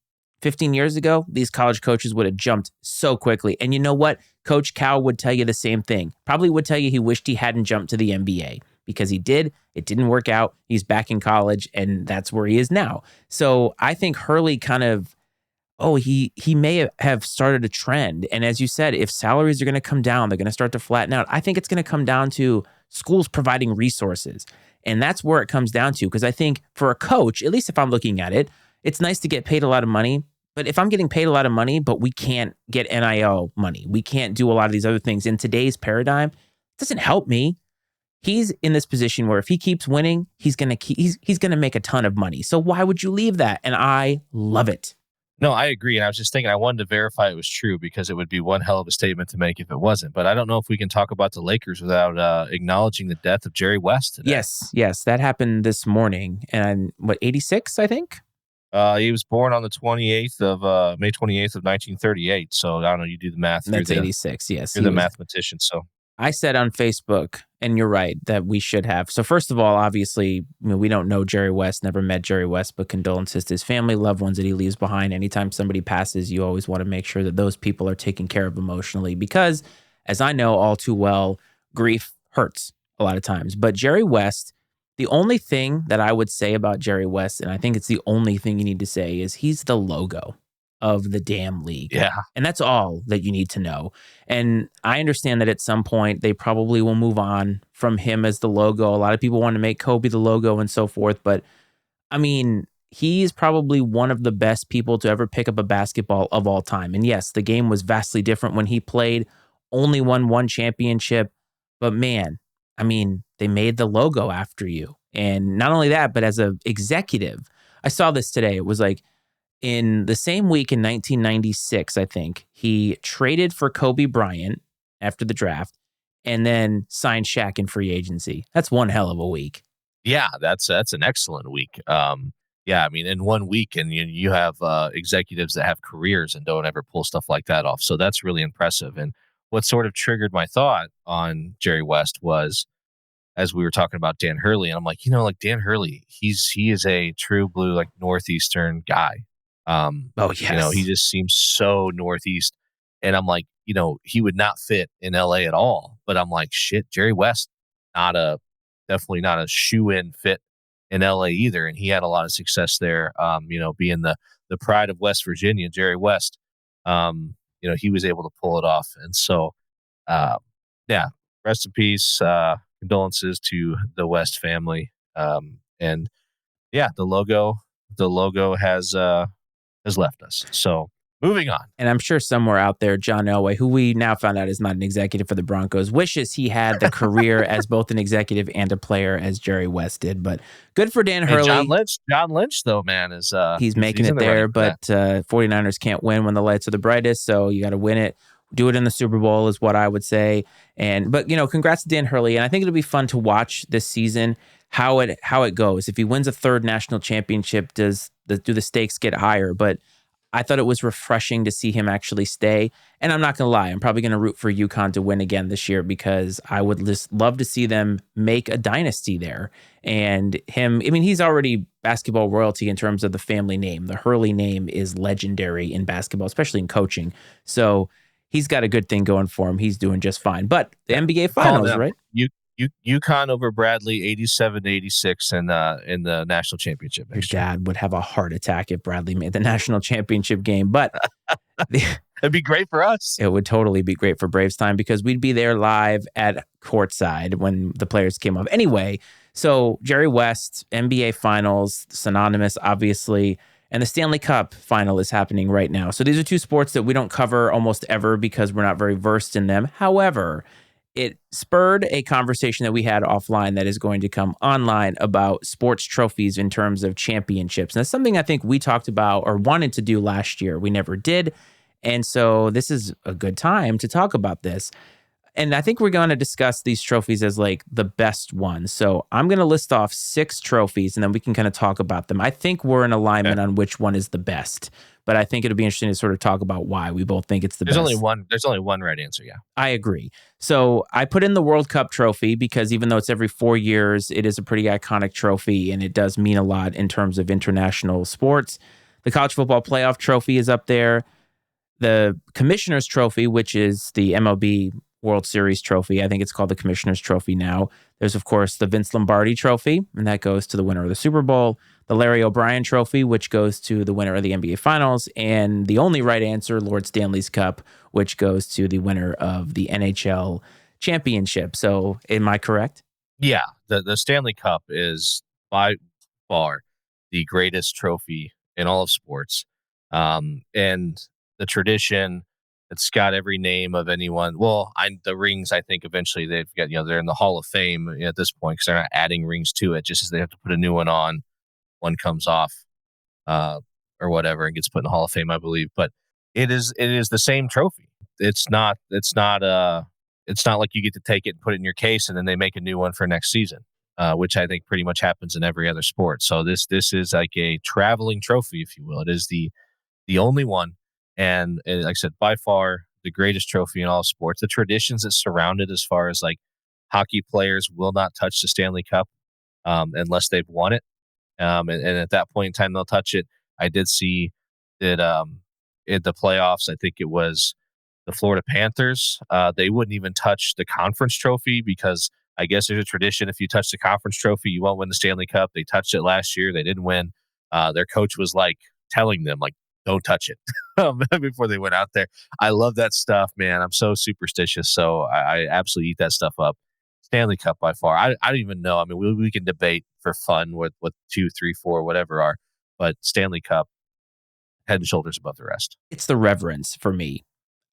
15 years ago, these college coaches would have jumped so quickly. And you know what? Coach Cal would tell you the same thing. Probably would tell you he wished he hadn't jumped to the NBA because he did. It didn't work out. He's back in college, and that's where he is now. So I think Hurley kind of, he may have started a trend. And as you said, if salaries are going to come down, they're going to start to flatten out. I think it's going to come down to schools providing resources. And that's where it comes down to. Because I think for a coach, at least if I'm looking at it, it's nice to get paid a lot of money. But if I'm getting paid a lot of money, but we can't get NIL money, we can't do a lot of these other things in today's paradigm, it doesn't help me. He's in this position where if he keeps winning, he's going to make a ton of money. So why would you leave that? And I love it. No, I agree. And I was just thinking, I wanted to verify it was true because it would be one hell of a statement to make if it wasn't. But I don't know if we can talk about the Lakers without acknowledging the death of Jerry West today. Yes, that happened this morning. And 86, I think? He was born on the 28th of May 28th of 1938. So I don't know. You do the math. That's 86. Yes, you're the mathematician. So I said on Facebook, and you're right, that we should have. So first of all, obviously, we don't know Jerry West, never met Jerry West, but condolences to his family, loved ones that he leaves behind. Anytime somebody passes, you always want to make sure that those people are taken care of emotionally because, as I know all too well, grief hurts a lot of times. But Jerry West, the only thing that I would say about Jerry West, and I think it's the only thing you need to say, is he's the logo of the damn league. Yeah. And that's all that you need to know. And I understand that at some point they probably will move on from him as the logo. A lot of people want to make Kobe the logo and so forth. But I mean, he's probably one of the best people to ever pick up a basketball of all time. And yes, the game was vastly different when he played, only won one championship. But man, I mean, they made the logo after you. And not only that, but as an executive, I saw this today. It was like, In the same week in 1996, I think, he traded for Kobe Bryant after the draft and then signed Shaq in free agency. That's one hell of a week. Yeah, that's an excellent week. Yeah, I mean, in 1 week, and you have executives that have careers and don't ever pull stuff like that off. So that's really impressive. And what sort of triggered my thought on Jerry West was as we were talking about Dan Hurley, and I'm like, like Dan Hurley, he is a true blue, like northeastern guy. Oh, He yes. just seems so northeast, and I'm like, he would not fit in LA at all. But I'm like, shit, Jerry West, not a definitely not a shoe in fit in LA either, and he had a lot of success there. Being the pride of West Virginia, Jerry West, he was able to pull it off, and so uh, yeah, rest in peace. Condolences to the West family. And yeah, the logo has left us. So moving on. And I'm sure somewhere out there, John Elway, who we now found out is not an executive for the Broncos, wishes he had the career as both an executive and a player as Jerry West did. But good for Dan Hey, John Hurley. Lynch. John Lynch, though, man, is He's making he's in it the running there, for that. but 49ers can't win when the lights are the brightest. So you got to win it. Do it in the Super Bowl is what I would say. But congrats to Dan Hurley. And I think it'll be fun to watch this season how it goes. If he wins a third national championship, do the stakes get higher? But I thought it was refreshing to see him actually stay. And I'm not going to lie, I'm probably going to root for UConn to win again this year because I would just love to see them make a dynasty there. And him, I mean, he's already basketball royalty in terms of the family name. The Hurley name is legendary in basketball, especially in coaching. So he's got a good thing going for him. He's doing just fine. But the Yeah, NBA calling Finals, them. right? UConn over Bradley, 87-86 in the national championship Your next year. dad would have a heart attack if Bradley made the national championship game. But It'd be great for us. it would totally be great for Braves time because we'd be there live at courtside when the players came up. Anyway, so Jerry West, NBA Finals, synonymous, obviously, and the Stanley Cup final is happening right now. So these are two sports that we don't cover almost ever because we're not very versed in them. However, it spurred a conversation that we had offline that is going to come online about sports trophies in terms of championships. And that's something I think we talked about or wanted to do last year. We never did. And so this is a good time to talk about this. And I think we're going to discuss these trophies as like the best ones. So I'm going to list off 6 trophies and then we can kind of talk about them. I think we're in alignment on which one is the best, but I think it'll be interesting to sort of talk about why we both think it's the There's best. only one right answer. Yeah. I agree. So I put in the World Cup trophy because even though it's every 4 years, it is a pretty iconic trophy and it does mean a lot in terms of international sports. The college football playoff trophy is up there. The Commissioner's Trophy, which is the MLB World Series trophy. I think it's called the Commissioner's Trophy now. There's, of course, the Vince Lombardi Trophy, and that goes to the winner of the Super Bowl. The Larry O'Brien Trophy, which goes to the winner of the NBA Finals. And the only right answer, Lord Stanley's Cup, which goes to the winner of the NHL Championship. So am I correct? Yeah. The Stanley Cup is by far the greatest trophy in all of sports. And the tradition, it's got every name of anyone. Well, the rings, I think eventually they've got, they're in the Hall of Fame at this point because they're not adding rings to it, just as they have to put a new one on. One comes off uh, or whatever and gets put in the Hall of Fame, I believe. But it is the same trophy. It's not like you get to take it and put it in your case and then they make a new one for next season, which I think pretty much happens in every other sport. So this is like a traveling trophy, if you will. It is the only one. And like I said, by far the greatest trophy in all sports. The traditions that surround it, as far as like hockey players will not touch the Stanley Cup unless they've won it. And at that point in time, they'll touch it. I did see that in the playoffs, I think it was the Florida Panthers. They wouldn't even touch the conference trophy because I guess there's a tradition. If you touch the conference trophy, you won't win the Stanley Cup. They touched it last year. They didn't win. Their coach was like telling them, like, don't touch it before they went out there. I love that stuff, man. I'm so superstitious. So I absolutely eat that stuff up. Stanley Cup by far. I don't even know. I mean, we can debate for fun what 2, 3, 4, whatever are, but Stanley Cup head and shoulders above the rest. It's the reverence for me.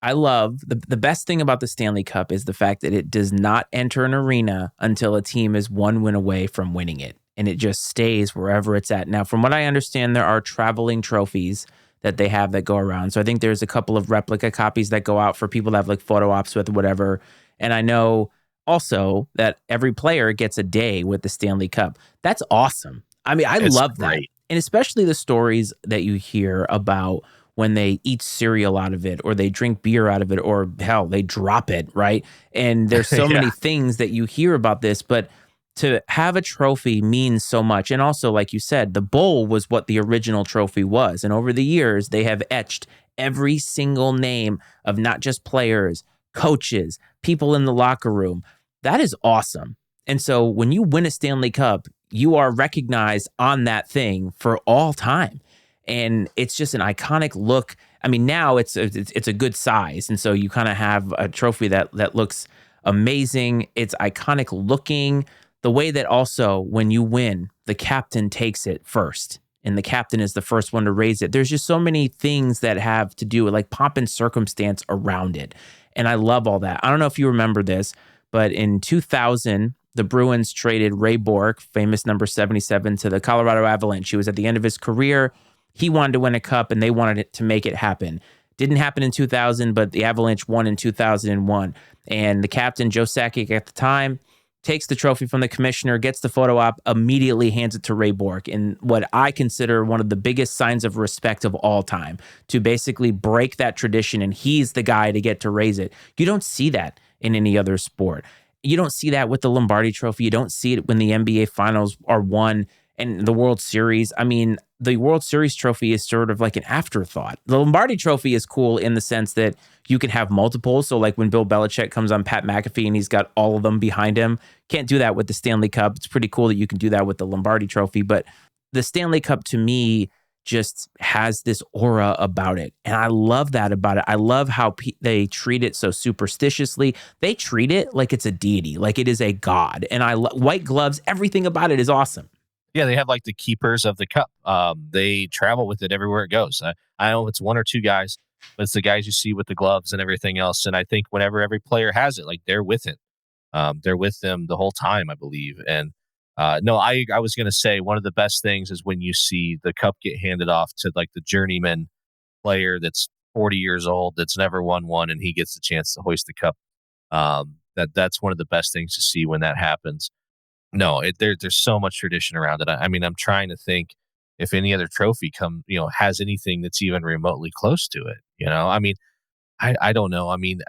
I love the best thing about the Stanley Cup is the fact that it does not enter an arena until a team is one win away from winning it. and it just stays wherever it's at. Now, from what I understand, there are traveling trophies that they have that go around. So I think there's a couple of replica copies that go out for people that have like photo ops with whatever. And I know also that every player gets a day with the Stanley Cup. That's awesome. I mean, I It's love that. great. And especially the stories that you hear about when they eat cereal out of it or they drink beer out of it or hell, they drop it, right? And there's so Yeah. many things that you hear about this, but to have a trophy means so much. And also, like you said, the bowl was what the original trophy was. And over the years, they have etched every single name of not just players, coaches, people in the locker room. That is awesome. And so when you win a Stanley Cup, you are recognized on that thing for all time. And it's just an iconic look. I mean, now it's a good size. And so you kind of have a trophy that looks amazing. It's iconic looking. The way that also when you win, the captain takes it first and the captain is the first one to raise it. There's just so many things that have to do with like pomp and circumstance around it. And I love all that. I don't know if you remember this, but in 2000, the Bruins traded Ray Bourque, famous number 77, to the Colorado Avalanche. He was at the end of his career. He wanted to win a cup and they wanted it to make it happen. Didn't happen in 2000, but the Avalanche won in 2001. And the captain, Joe Sakic at the time, takes the trophy from the commissioner, gets the photo op, immediately hands it to Ray Bourque in what I consider one of the biggest signs of respect of all time, to basically break that tradition, and he's the guy to get to raise it. You don't see that in any other sport. You don't see that with the Lombardi Trophy. You don't see it when the NBA Finals are won and the World Series. I mean, the World Series trophy is sort of like an afterthought. The Lombardi Trophy is cool in the sense that you can have multiple. So like when Bill Belichick comes on Pat McAfee and he's got all of them behind him, can't do that with the Stanley Cup. It's pretty cool that you can do that with the Lombardi Trophy. But the Stanley Cup to me just has this aura about it. And I love that about it. I love how they treat it so superstitiously. They treat it like it's a deity, like it is a god. And white gloves, everything about it is awesome. Yeah, they have like the keepers of the cup. They travel with it everywhere it goes. I know it's one or two guys, but it's the guys you see with the gloves and everything else. And I think whenever every player has it, like they're with it. They're with them the whole time, I believe. And no, I was going to say one of the best things is when you see the cup get handed off to like the journeyman player that's 40 years old, that's never won one, and he gets the chance to hoist the cup. That's one of the best things to see when that happens. No, there's so much tradition around it. I mean, I'm trying to think if any other trophy has anything that's even remotely close to it. I mean, I don't know. I mean,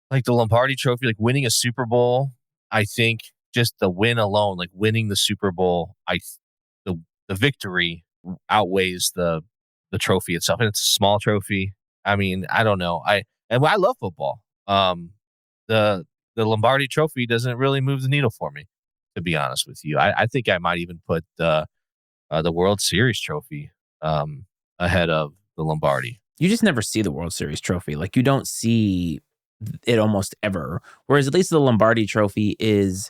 like the Lombardi Trophy, like winning a Super Bowl. I think just the win alone, like winning the Super Bowl, the the victory outweighs the trophy itself, and it's a small trophy. I mean, I don't know. I love football. The the Lombardi Trophy doesn't really move the needle for me, to be honest with you. I think I might even put the World Series trophy ahead of the Lombardi. You just never see the World Series trophy. Like you don't see it almost ever. Whereas at least the Lombardi trophy is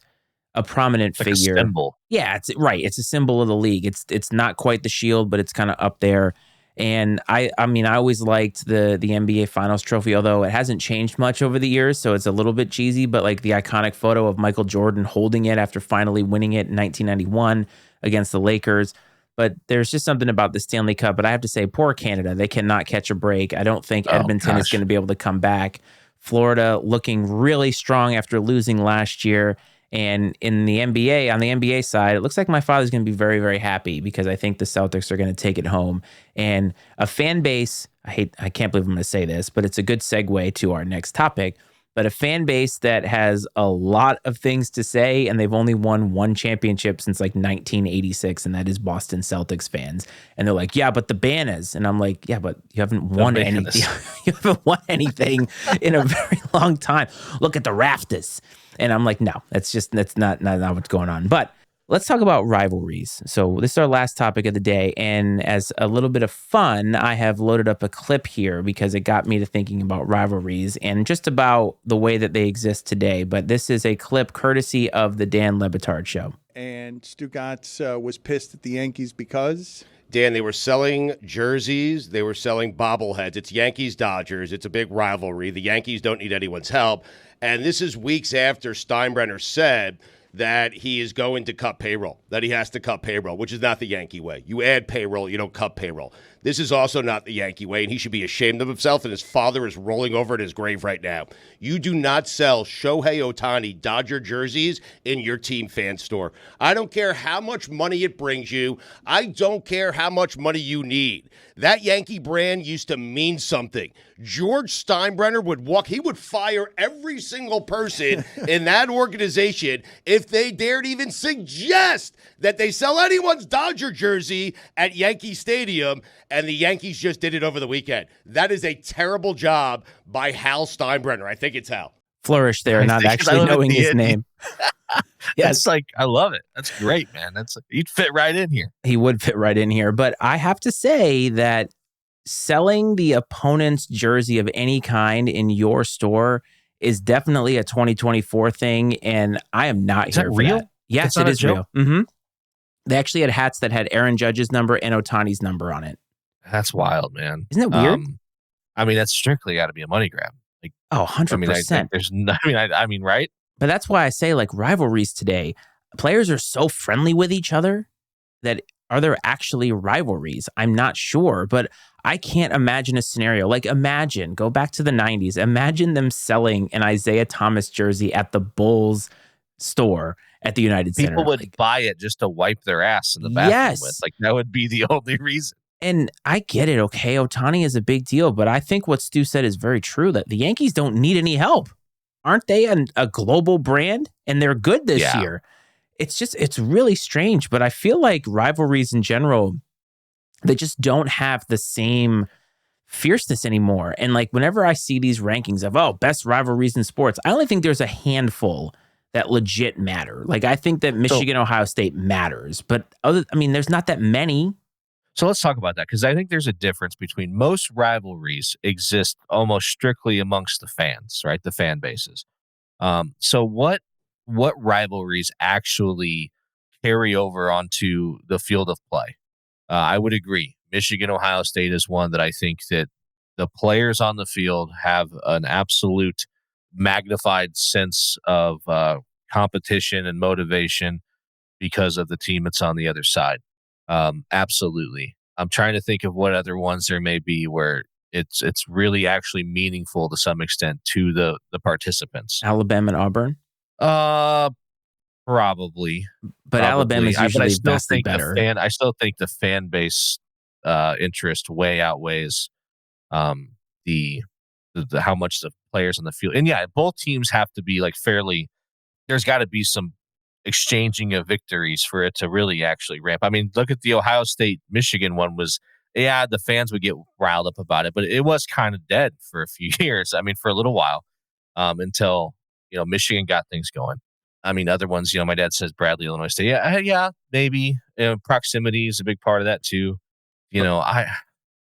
a prominent It's like a figure. symbol. Yeah, it's right. It's a symbol of the league. It's not quite the shield, but it's kind of up there. And I mean I always liked the NBA Finals trophy, although it hasn't changed much over the years, so it's a little bit cheesy. But like the iconic photo of Michael Jordan holding it after finally winning it in 1991 against the Lakers. But there's just something about the Stanley Cup. But I have to say, poor Canada, they cannot catch a break. I don't think Oh Edmonton is gosh. going to be able to come back. Florida looking really strong after losing last year. And in the NBA, on the NBA side, it looks like my father's going to be very, very happy because I think the Celtics are going to take it home. And a fan base, I can't believe I'm going to say this, but it's a good segue to our next topic. But a fan base that has a lot of things to say, and they've only won one championship since like 1986, and that is Boston Celtics fans. And they're like, yeah, but the Banners. And I'm like, yeah, but you haven't won anything. You haven't won anything in a very long time. Look at the rafters. And I'm like, no, that's not what's going on. But let's talk about rivalries. So this is our last topic of the day. And as a little bit of fun, I have loaded up a clip here because it got me to thinking about rivalries and just about the way that they exist today. But this is a clip courtesy of the Dan Le Batard Show. And Stugatz was pissed at the Yankees because... Dan, they were selling jerseys. They were selling bobbleheads. It's Yankees-Dodgers. It's a big rivalry. The Yankees don't need anyone's help. And this is weeks after Steinbrenner said that he is going to cut payroll, that he has to cut payroll, which is not the Yankee way. You add payroll, you don't cut payroll. This is also not the Yankee way, and he should be ashamed of himself, and his father is rolling over in his grave right now. You do not sell Shohei Ohtani Dodger jerseys in your team fan store. I don't care how much money it brings you. I don't care how much money you need. That Yankee brand used to mean something. George Steinbrenner he would fire every single person in that organization if they dared even suggest that they sell anyone's Dodger jersey at Yankee Stadium, and the Yankees just did it over the weekend. That is a terrible job by Hal Steinbrenner. I think it's Hal. Flourish there, not actually knowing his name. Yes, I love it. That's great, man. He'd fit right in here. He would fit right in here. But I have to say that selling the opponent's jersey of any kind in your store is definitely a 2024 thing, and I am not here for that. Yes, it is real. Mm-hmm. They actually had hats that had Aaron Judge's number and Ohtani's number on it. That's wild, man. Isn't it weird? That's strictly got to be a money grab. 100%. Right? But that's why I say, rivalries today, players are so friendly with each other that are there actually rivalries? I'm not sure, but I can't imagine a scenario. Go back to the 90s. Imagine them selling an Isaiah Thomas jersey at the Bulls store at the United Center. People would buy it just to wipe their ass in the bathroom with. That would be the only reason. And I get it, okay? Ohtani is a big deal, but I think what Stu said is very true, that the Yankees don't need any help. Aren't they a global brand? And they're good this year. It's really strange, but I feel like rivalries in general, they just don't have the same fierceness anymore. And whenever I see these rankings of, best rivalries in sports, I only think there's a handful that legit matter. I think that Michigan, Ohio State matters, but there's not that many. So let's talk about that, because I think there's a difference between most rivalries exist almost strictly amongst the fans, right? The fan bases. So what rivalries actually carry over onto the field of play? I would agree. Michigan, Ohio State is one that I think that the players on the field have an absolute magnified sense of competition and motivation because of the team that's on the other side. Absolutely. I'm trying to think of what other ones there may be where it's really actually meaningful to some extent to the participants. Alabama and Auburn? Probably. But Alabama is usually vastly better. I still think the fan base interest way outweighs the how much the players on the field. And both teams have to be fairly. There's got to be some exchanging of victories for it to really actually ramp. Look at the Ohio State Michigan one was, the fans would get riled up about it, but it was kind of dead for a few years. For a little while, until, Michigan got things going. Other ones, my dad says Bradley, Illinois State. Yeah, maybe. Proximity is a big part of that too.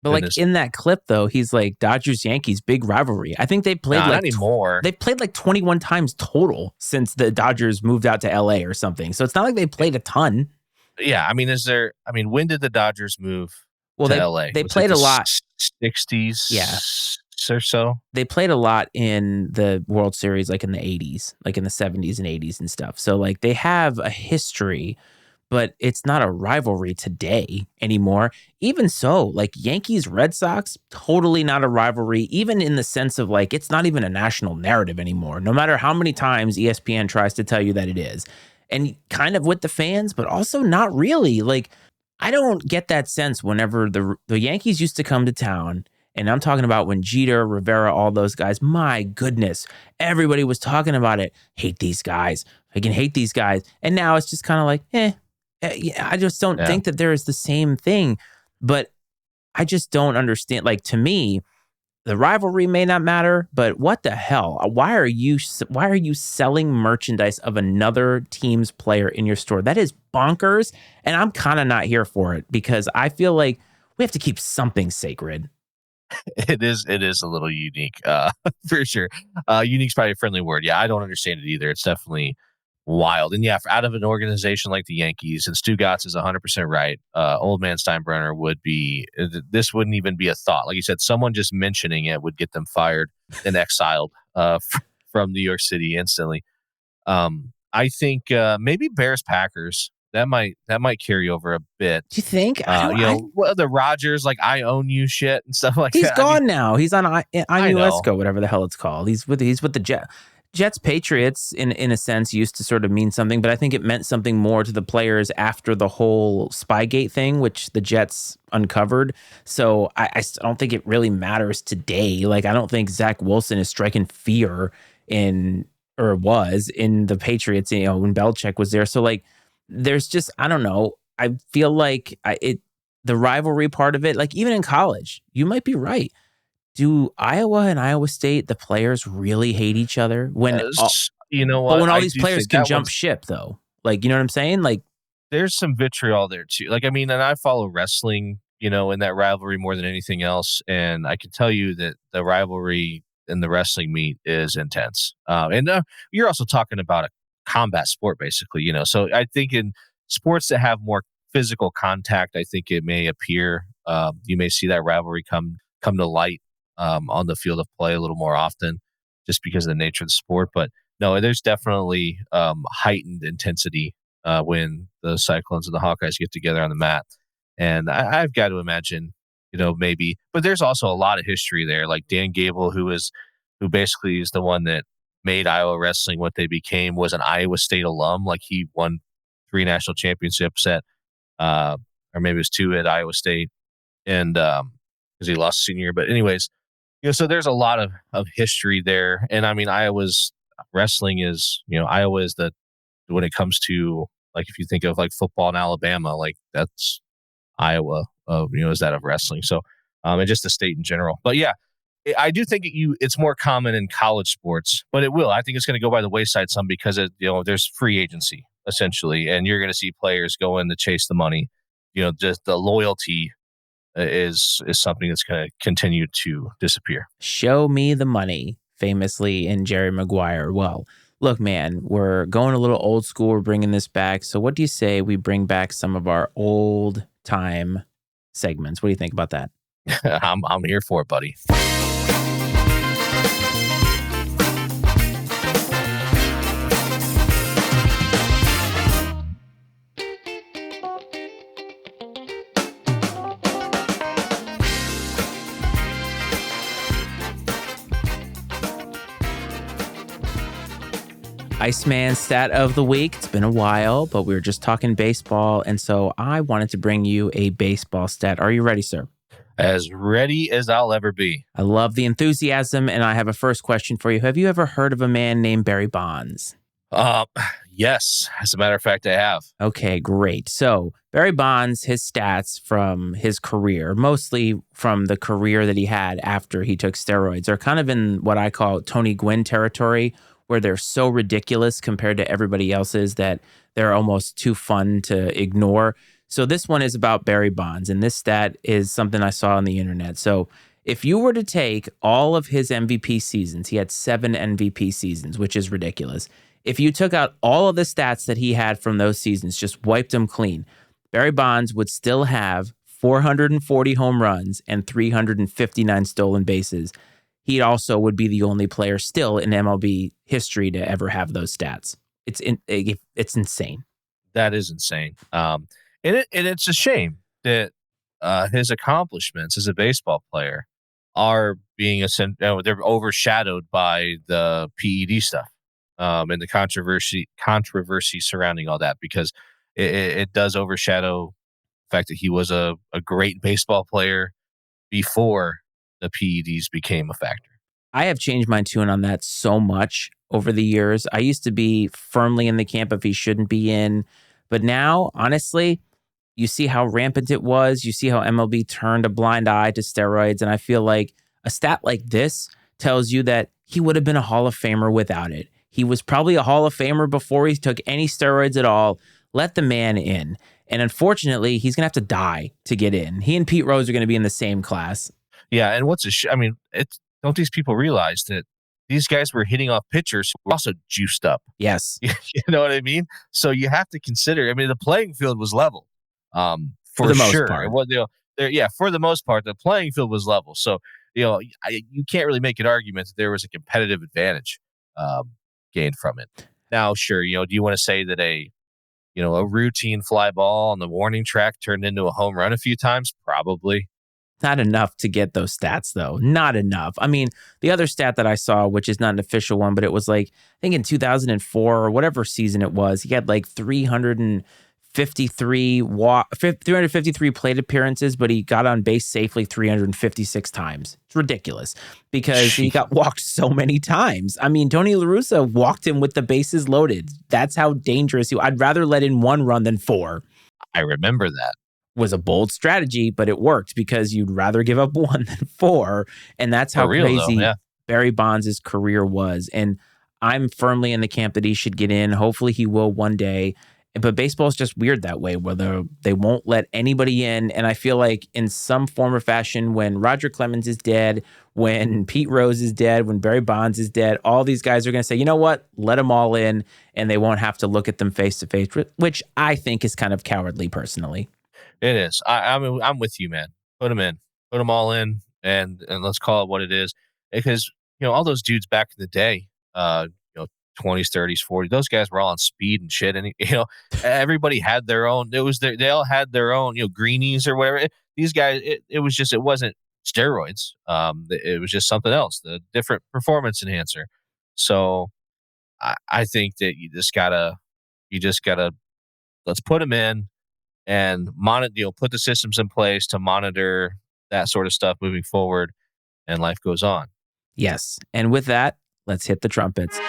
But in that clip though, he's like Dodgers Yankees big rivalry. I think they played not anymore. They played 21 times total since the Dodgers moved out to LA or something. So it's not like they played a ton. Yeah, when did the Dodgers move to LA? They played a lot. 60s or so. They played a lot in the World Series in the 80s, in the 70s and 80s and stuff. So they have a history, but it's not a rivalry today anymore. Even so, Yankees, Red Sox, totally not a rivalry, even in the sense of it's not even a national narrative anymore, no matter how many times ESPN tries to tell you that it is. And kind of with the fans, but also not really. I don't get that sense whenever the Yankees used to come to town. And I'm talking about when Jeter, Rivera, all those guys, my goodness, everybody was talking about it. Hate these guys. I can hate these guys. And now it's just kind of I just don't think that there is the same thing, but I just don't understand. To me, the rivalry may not matter, but what the hell? Why are you selling merchandise of another team's player in your store? That is bonkers, and I'm kind of not here for it because I feel like we have to keep something sacred. It is a little unique, for sure. Unique's probably a friendly word. Yeah, I don't understand it either. It's definitely wild. And out of an organization like the Yankees, and Stu Gatz is 100% right, old man Steinbrenner this wouldn't even be a thought. Like you said, someone just mentioning it would get them fired and exiled from New York City instantly. I think maybe Bears Packers. That might carry over a bit. Do you think? I don't. The Rodgers like I own you shit and stuff like He's that. I mean, gone now. He's on I know. USCO, whatever the hell it's called. He's with the Jets. Patriots, in a sense, used to sort of mean something, but I think it meant something more to the players after the whole Spygate thing, which the Jets uncovered. So I don't think it really matters today. Like, I don't think Zach Wilson is striking fear was in the Patriots, when Belichick was there. So like, there's just, I don't know. I feel like the rivalry part of it, like even in college, you might be right. Do Iowa and Iowa State, the players really hate each other you know but what? when all I these do players think can that jump one's- ship though? Like, you know what I'm saying? Like, there's some vitriol there too. Like, I mean, and I follow wrestling, in that rivalry more than anything else. And I can tell you that the rivalry in the wrestling meet is intense. And you're also talking about a combat sport, basically, So I think in sports that have more physical contact, I think it may appear, you may see that rivalry come to light on the field of play a little more often just because of the nature of the sport. But no, there's definitely heightened intensity when the Cyclones and the Hawkeyes get together on the mat. And I've got to imagine, maybe, but there's also a lot of history there. Like Dan Gable, who basically is the one that made Iowa wrestling what they became, was an Iowa State alum. Like he won 3 national championships or maybe it was 2 at Iowa State, and because he lost senior year. But anyways, so there's a lot of history there. And I mean, Iowa's wrestling is, Iowa is when it comes to, like, if you think of like football in Alabama, like that's Iowa, is that of wrestling. So, and just the state in general. But yeah, I do think it's more common in college sports, but it will. I think it's going to go by the wayside some because there's free agency essentially, and you're going to see players go in to chase the money. Just the loyalty is something that's going to continue to disappear. Show me the money, famously in Jerry Maguire. Well, look, man, we're going a little old school. We're bringing this back. So what do you say we bring back some of our old time segments? What do you think about that? I'm here for it, buddy. Iceman stat of the week. It's been a while, but we were just talking baseball. And so I wanted to bring you a baseball stat. Are you ready, sir? As ready as I'll ever be. I love the enthusiasm. And I have a first question for you. Have you ever heard of a man named Barry Bonds? Yes. As a matter of fact, I have. Okay, great. So Barry Bonds, his stats from his career, mostly from the career that he had after he took steroids, are kind of in what I call Tony Gwynn territory, where they're so ridiculous compared to everybody else's that they're almost too fun to ignore. So this one is about Barry Bonds, and this stat is something I saw on the internet. So if you were to take all of his MVP seasons, he had 7 MVP seasons, which is ridiculous. If you took out all of the stats that he had from those seasons, just wiped them clean, Barry Bonds would still have 440 home runs and 359 stolen bases. He also would be the only player still in MLB history to ever have those stats. It's insane. That is insane. And it's a shame that his accomplishments as a baseball player are being they're overshadowed by the PED stuff and the controversy surrounding all that, because it does overshadow the fact that he was a great baseball player before the PEDs became a factor. I have changed my tune on that so much over the years. I used to be firmly in the camp of he shouldn't be in, but now, honestly, you see how rampant it was. You see how MLB turned a blind eye to steroids, and I feel like a stat like this tells you that he would have been a Hall of Famer without it. He was probably a Hall of Famer before he took any steroids at all. Let the man in. And unfortunately, he's going to have to die to get in. He and Pete Rose are going to be in the same class. Yeah, and don't these people realize that these guys were hitting off pitchers who were also juiced up? Yes. You know what I mean? So you have to consider, the playing field was level. For the most sure. part. For the most part, the playing field was level. So, you can't really make an argument that there was a competitive advantage gained from it. Now, sure, do you want to say that a routine fly ball on the warning track turned into a home run a few times? Probably. Not enough to get those stats, though. Not enough. I mean, the other stat that I saw, which is not an official one, but it was like, I think in 2004 or whatever season it was, he had like 353 plate appearances, but he got on base safely 356 times. It's ridiculous because he got walked so many times. I mean, Tony La Russa walked him with the bases loaded. That's how dangerous I'd rather let in one run than four. I remember that. Was a bold strategy, but it worked because you'd rather give up one than four. And that's how crazy Barry Bonds' career was. And I'm firmly in the camp that he should get in. Hopefully he will one day. But baseball is just weird that way, where they won't let anybody in. And I feel like in some form or fashion, when Roger Clemens is dead, when Pete Rose is dead, when Barry Bonds is dead, all these guys are going to say, you know what, let them all in, and they won't have to look at them face to face, which I think is kind of cowardly personally. It is. I'm with you, man. Put them in. Put them all in, and let's call it what it is. Because, all those dudes back in the day, 20s, 30s, 40s, those guys were all on speed and shit. And, everybody had their own. They all had their own, greenies or whatever. These guys, it wasn't steroids. It was just something else, the different performance enhancer. So I think that you just gotta, let's put them in. And put the systems in place to monitor that sort of stuff moving forward, and life goes on. Yes. And with that, let's hit the trumpets.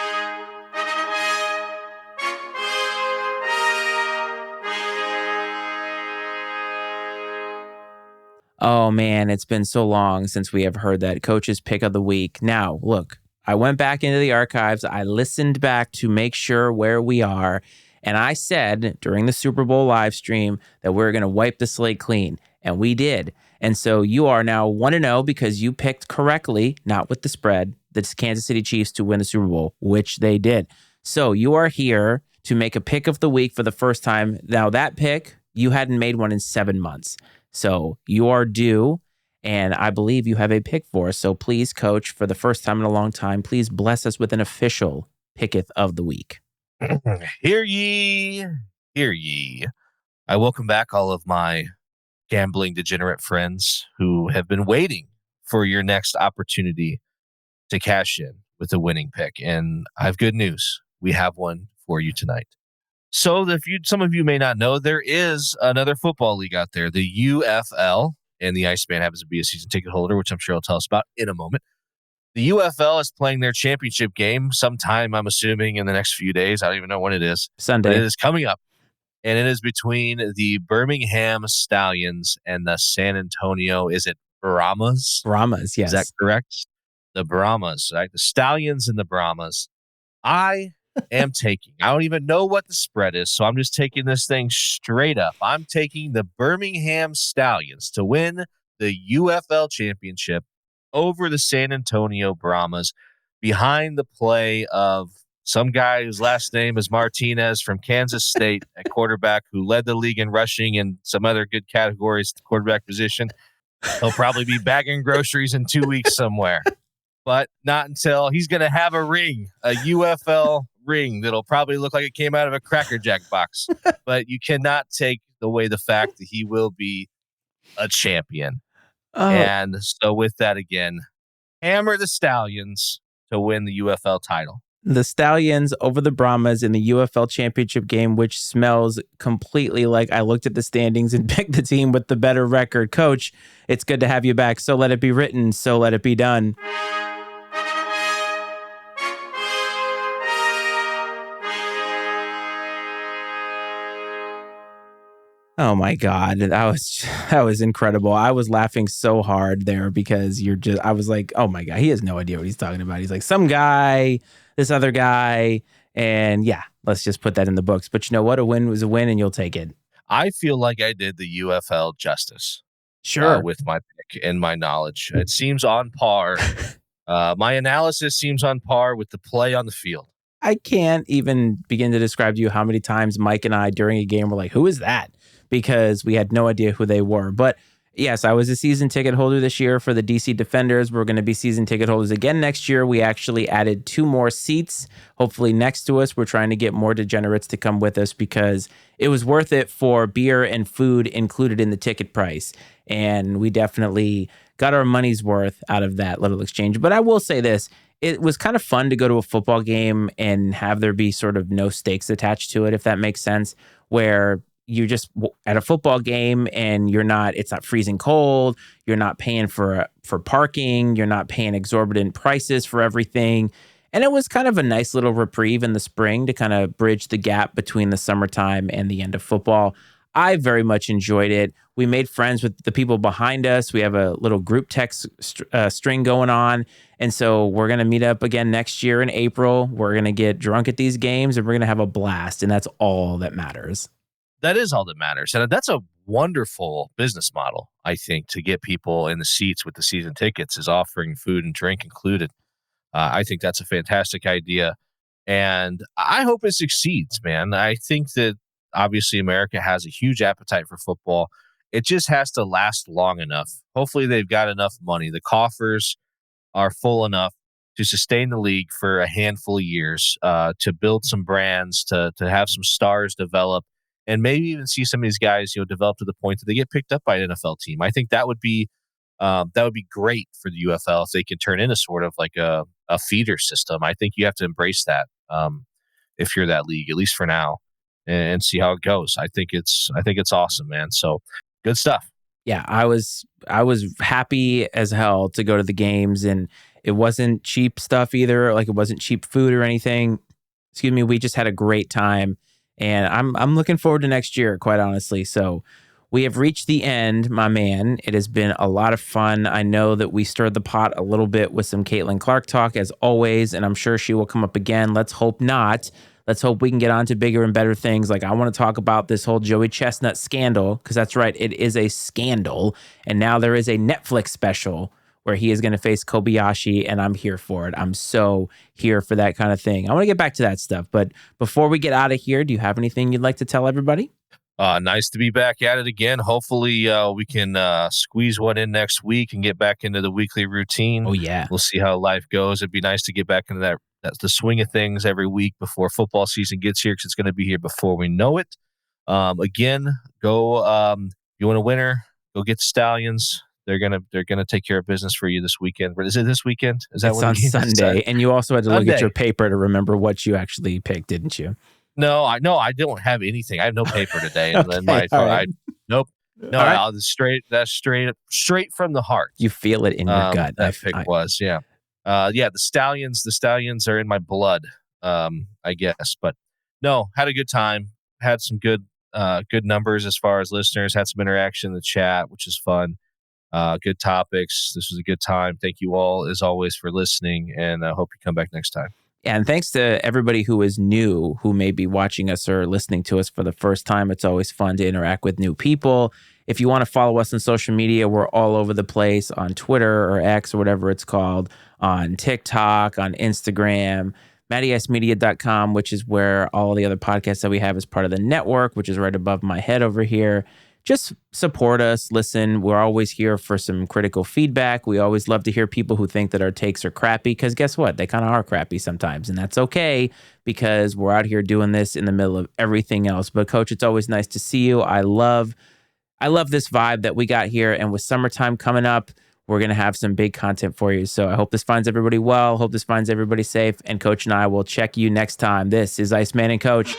Oh, man, it's been so long since we have heard that coach's pick of the week. Now, look, I went back into the archives. I listened back to make sure where we are. And I said during the Super Bowl live stream that we're going to wipe the slate clean. And we did. And so you are now 1-0 because you picked correctly, not with the spread, the Kansas City Chiefs to win the Super Bowl, which they did. So you are here to make a pick of the week for the first time. Now that pick, you hadn't made one in 7 months. So you are due. And I believe you have a pick for us. So please, Coach, for the first time in a long time, please bless us with an official picketh of the week. Hear ye, hear ye. I welcome back all of my gambling degenerate friends who have been waiting for your next opportunity to cash in with a winning pick. And I have good news. We have one for you tonight. So some of you may not know, there is another football league out there, the UFL, and the Iceman happens to be a season ticket holder, which I'm sure he'll tell us about in a moment. The UFL is playing their championship game sometime, I'm assuming, in the next few days. I don't even know when it is. Sunday. But it is coming up. And it is between the Birmingham Stallions and the San Antonio, is it Brahmas? Brahmas, yes. Is that correct? The Brahmas, right? The Stallions and the Brahmas. I am taking, I don't even know what the spread is, so I'm just taking this thing straight up. I'm taking the Birmingham Stallions to win the UFL championship over the San Antonio Brahmas, behind the play of some guy whose last name is Martinez from Kansas State at quarterback, who led the league in rushing and some other good categories at the quarterback position. He'll probably be bagging groceries in 2 weeks somewhere, but not until he's going to have a ring, a UFL ring that'll probably look like it came out of a Cracker Jack box. But you cannot take away the fact that he will be a champion. Oh. And so with that, again, hammer the Stallions to win the UFL title. The Stallions over the Brahmas in the UFL championship game, which smells completely like I looked at the standings and picked the team with the better record. Coach, it's good to have you back. So let it be written. So let it be done. Oh my God, that was incredible. I was laughing so hard there because I was like, oh my God, he has no idea what he's talking about. He's like, some guy, this other guy, and yeah, let's just put that in the books. But you know what? A win was a win, and you'll take it. I feel like I did the UFL justice. Sure. With my pick and my knowledge. It seems on par. My analysis seems on par with the play on the field. I can't even begin to describe to you how many times Mike and I during a game were like, who is that? Because we had no idea who they were. But Yes, I was a season ticket holder this year for the DC Defenders. We're going to be season ticket holders again next year. We actually added 2 more seats, hopefully next to us. We're trying to get more degenerates to come with us because it was worth it for beer and food included in the ticket price. And we definitely got our money's worth out of that little exchange. But I will say this. It was kind of fun to go to a football game and have there be sort of no stakes attached to it, if that makes sense, where you just at a football game and it's not freezing cold. You're not paying for parking. You're not paying exorbitant prices for everything. And it was kind of a nice little reprieve in the spring to kind of bridge the gap between the summertime and the end of football. I very much enjoyed it. We made friends with the people behind us. We have a little group text string going on. And so we're going to meet up again next year in April. We're going to get drunk at these games and we're going to have a blast. And that's all that matters. That is all that matters. And that's a wonderful business model, I think, to get people in the seats with the season tickets is offering food and drink included. I think that's a fantastic idea. And I hope it succeeds, man. I think that obviously America has a huge appetite for football. It just has to last long enough. Hopefully they've got enough money. The coffers are full enough to sustain the league for a handful of years, to build some brands, to have some stars develop, and maybe even see some of these guys, develop to the point that they get picked up by an NFL team. I think that would be great for the UFL if they can turn into sort of like a feeder system. I think you have to embrace that if you're that league, at least for now, and see how it goes. I think it's awesome, man. So good stuff. Yeah, I was happy as hell to go to the games, and it wasn't cheap stuff either. Like it wasn't cheap food or anything. Excuse me. We just had a great time. And I'm looking forward to next year, quite honestly. So we have reached the end, my man. It has been a lot of fun. I know that we stirred the pot a little bit with some Caitlin Clark talk, as always, and I'm sure she will come up again. Let's hope not. Let's hope we can get on to bigger and better things. Like I want to talk about this whole Joey Chestnut scandal, because that's right, it is a scandal. And now there is a Netflix special where he is going to face Kobayashi, and I'm here for it. I'm so here for that kind of thing. I want to get back to that stuff. But before we get out of here, do you have anything you'd like to tell everybody? Nice to be back at it again. Hopefully we can squeeze one in next week and get back into the weekly routine. Oh, yeah. We'll see how life goes. It'd be nice to get back into the swing of things every week before football season gets here, because it's going to be here before we know it. Again, go. You want a winner? Go get the Stallions. They're gonna take care of business for you this weekend. Is it this weekend? Is that it's on Sunday? And you also had to look at your paper to remember what you actually picked, didn't you? No, I don't have anything. I have no paper today. And then nope. No, right. That's straight from the heart. You feel it in your gut. That pick was, yeah. The Stallions. The Stallions are in my blood, I guess. But no, had a good time. Had some good numbers as far as listeners. Had some interaction in the chat, which is fun. Good topics. This was a good time. Thank you all, as always, for listening, and I hope you come back next time. And thanks to everybody who is new, who may be watching us or listening to us for the first time. It's always fun to interact with new people. If you want to follow us on social media, we're all over the place on Twitter or X or whatever it's called, on TikTok, on Instagram, MattyIceMedia.com, which is where all the other podcasts that we have is part of the network, which is right above my head over here. Just support us, listen. We're always here for some critical feedback. We always love to hear people who think that our takes are crappy, because guess what? They kind of are crappy sometimes, and that's okay, because we're out here doing this in the middle of everything else. But Coach, it's always nice to see you. I love this vibe that we got here, and with summertime coming up, we're going to have some big content for you. So I hope this finds everybody well. Hope this finds everybody safe, and Coach and I will check you next time. This is Iceman and Coach.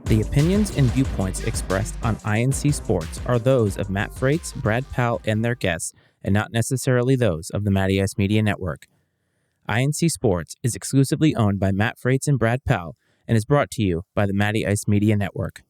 The opinions and viewpoints expressed on I&C Sports are those of Matt Freites, Brad Powell, and their guests, and not necessarily those of the Matty Ice Media Network. I&C Sports is exclusively owned by Matt Freites and Brad Powell and is brought to you by the Matty Ice Media Network.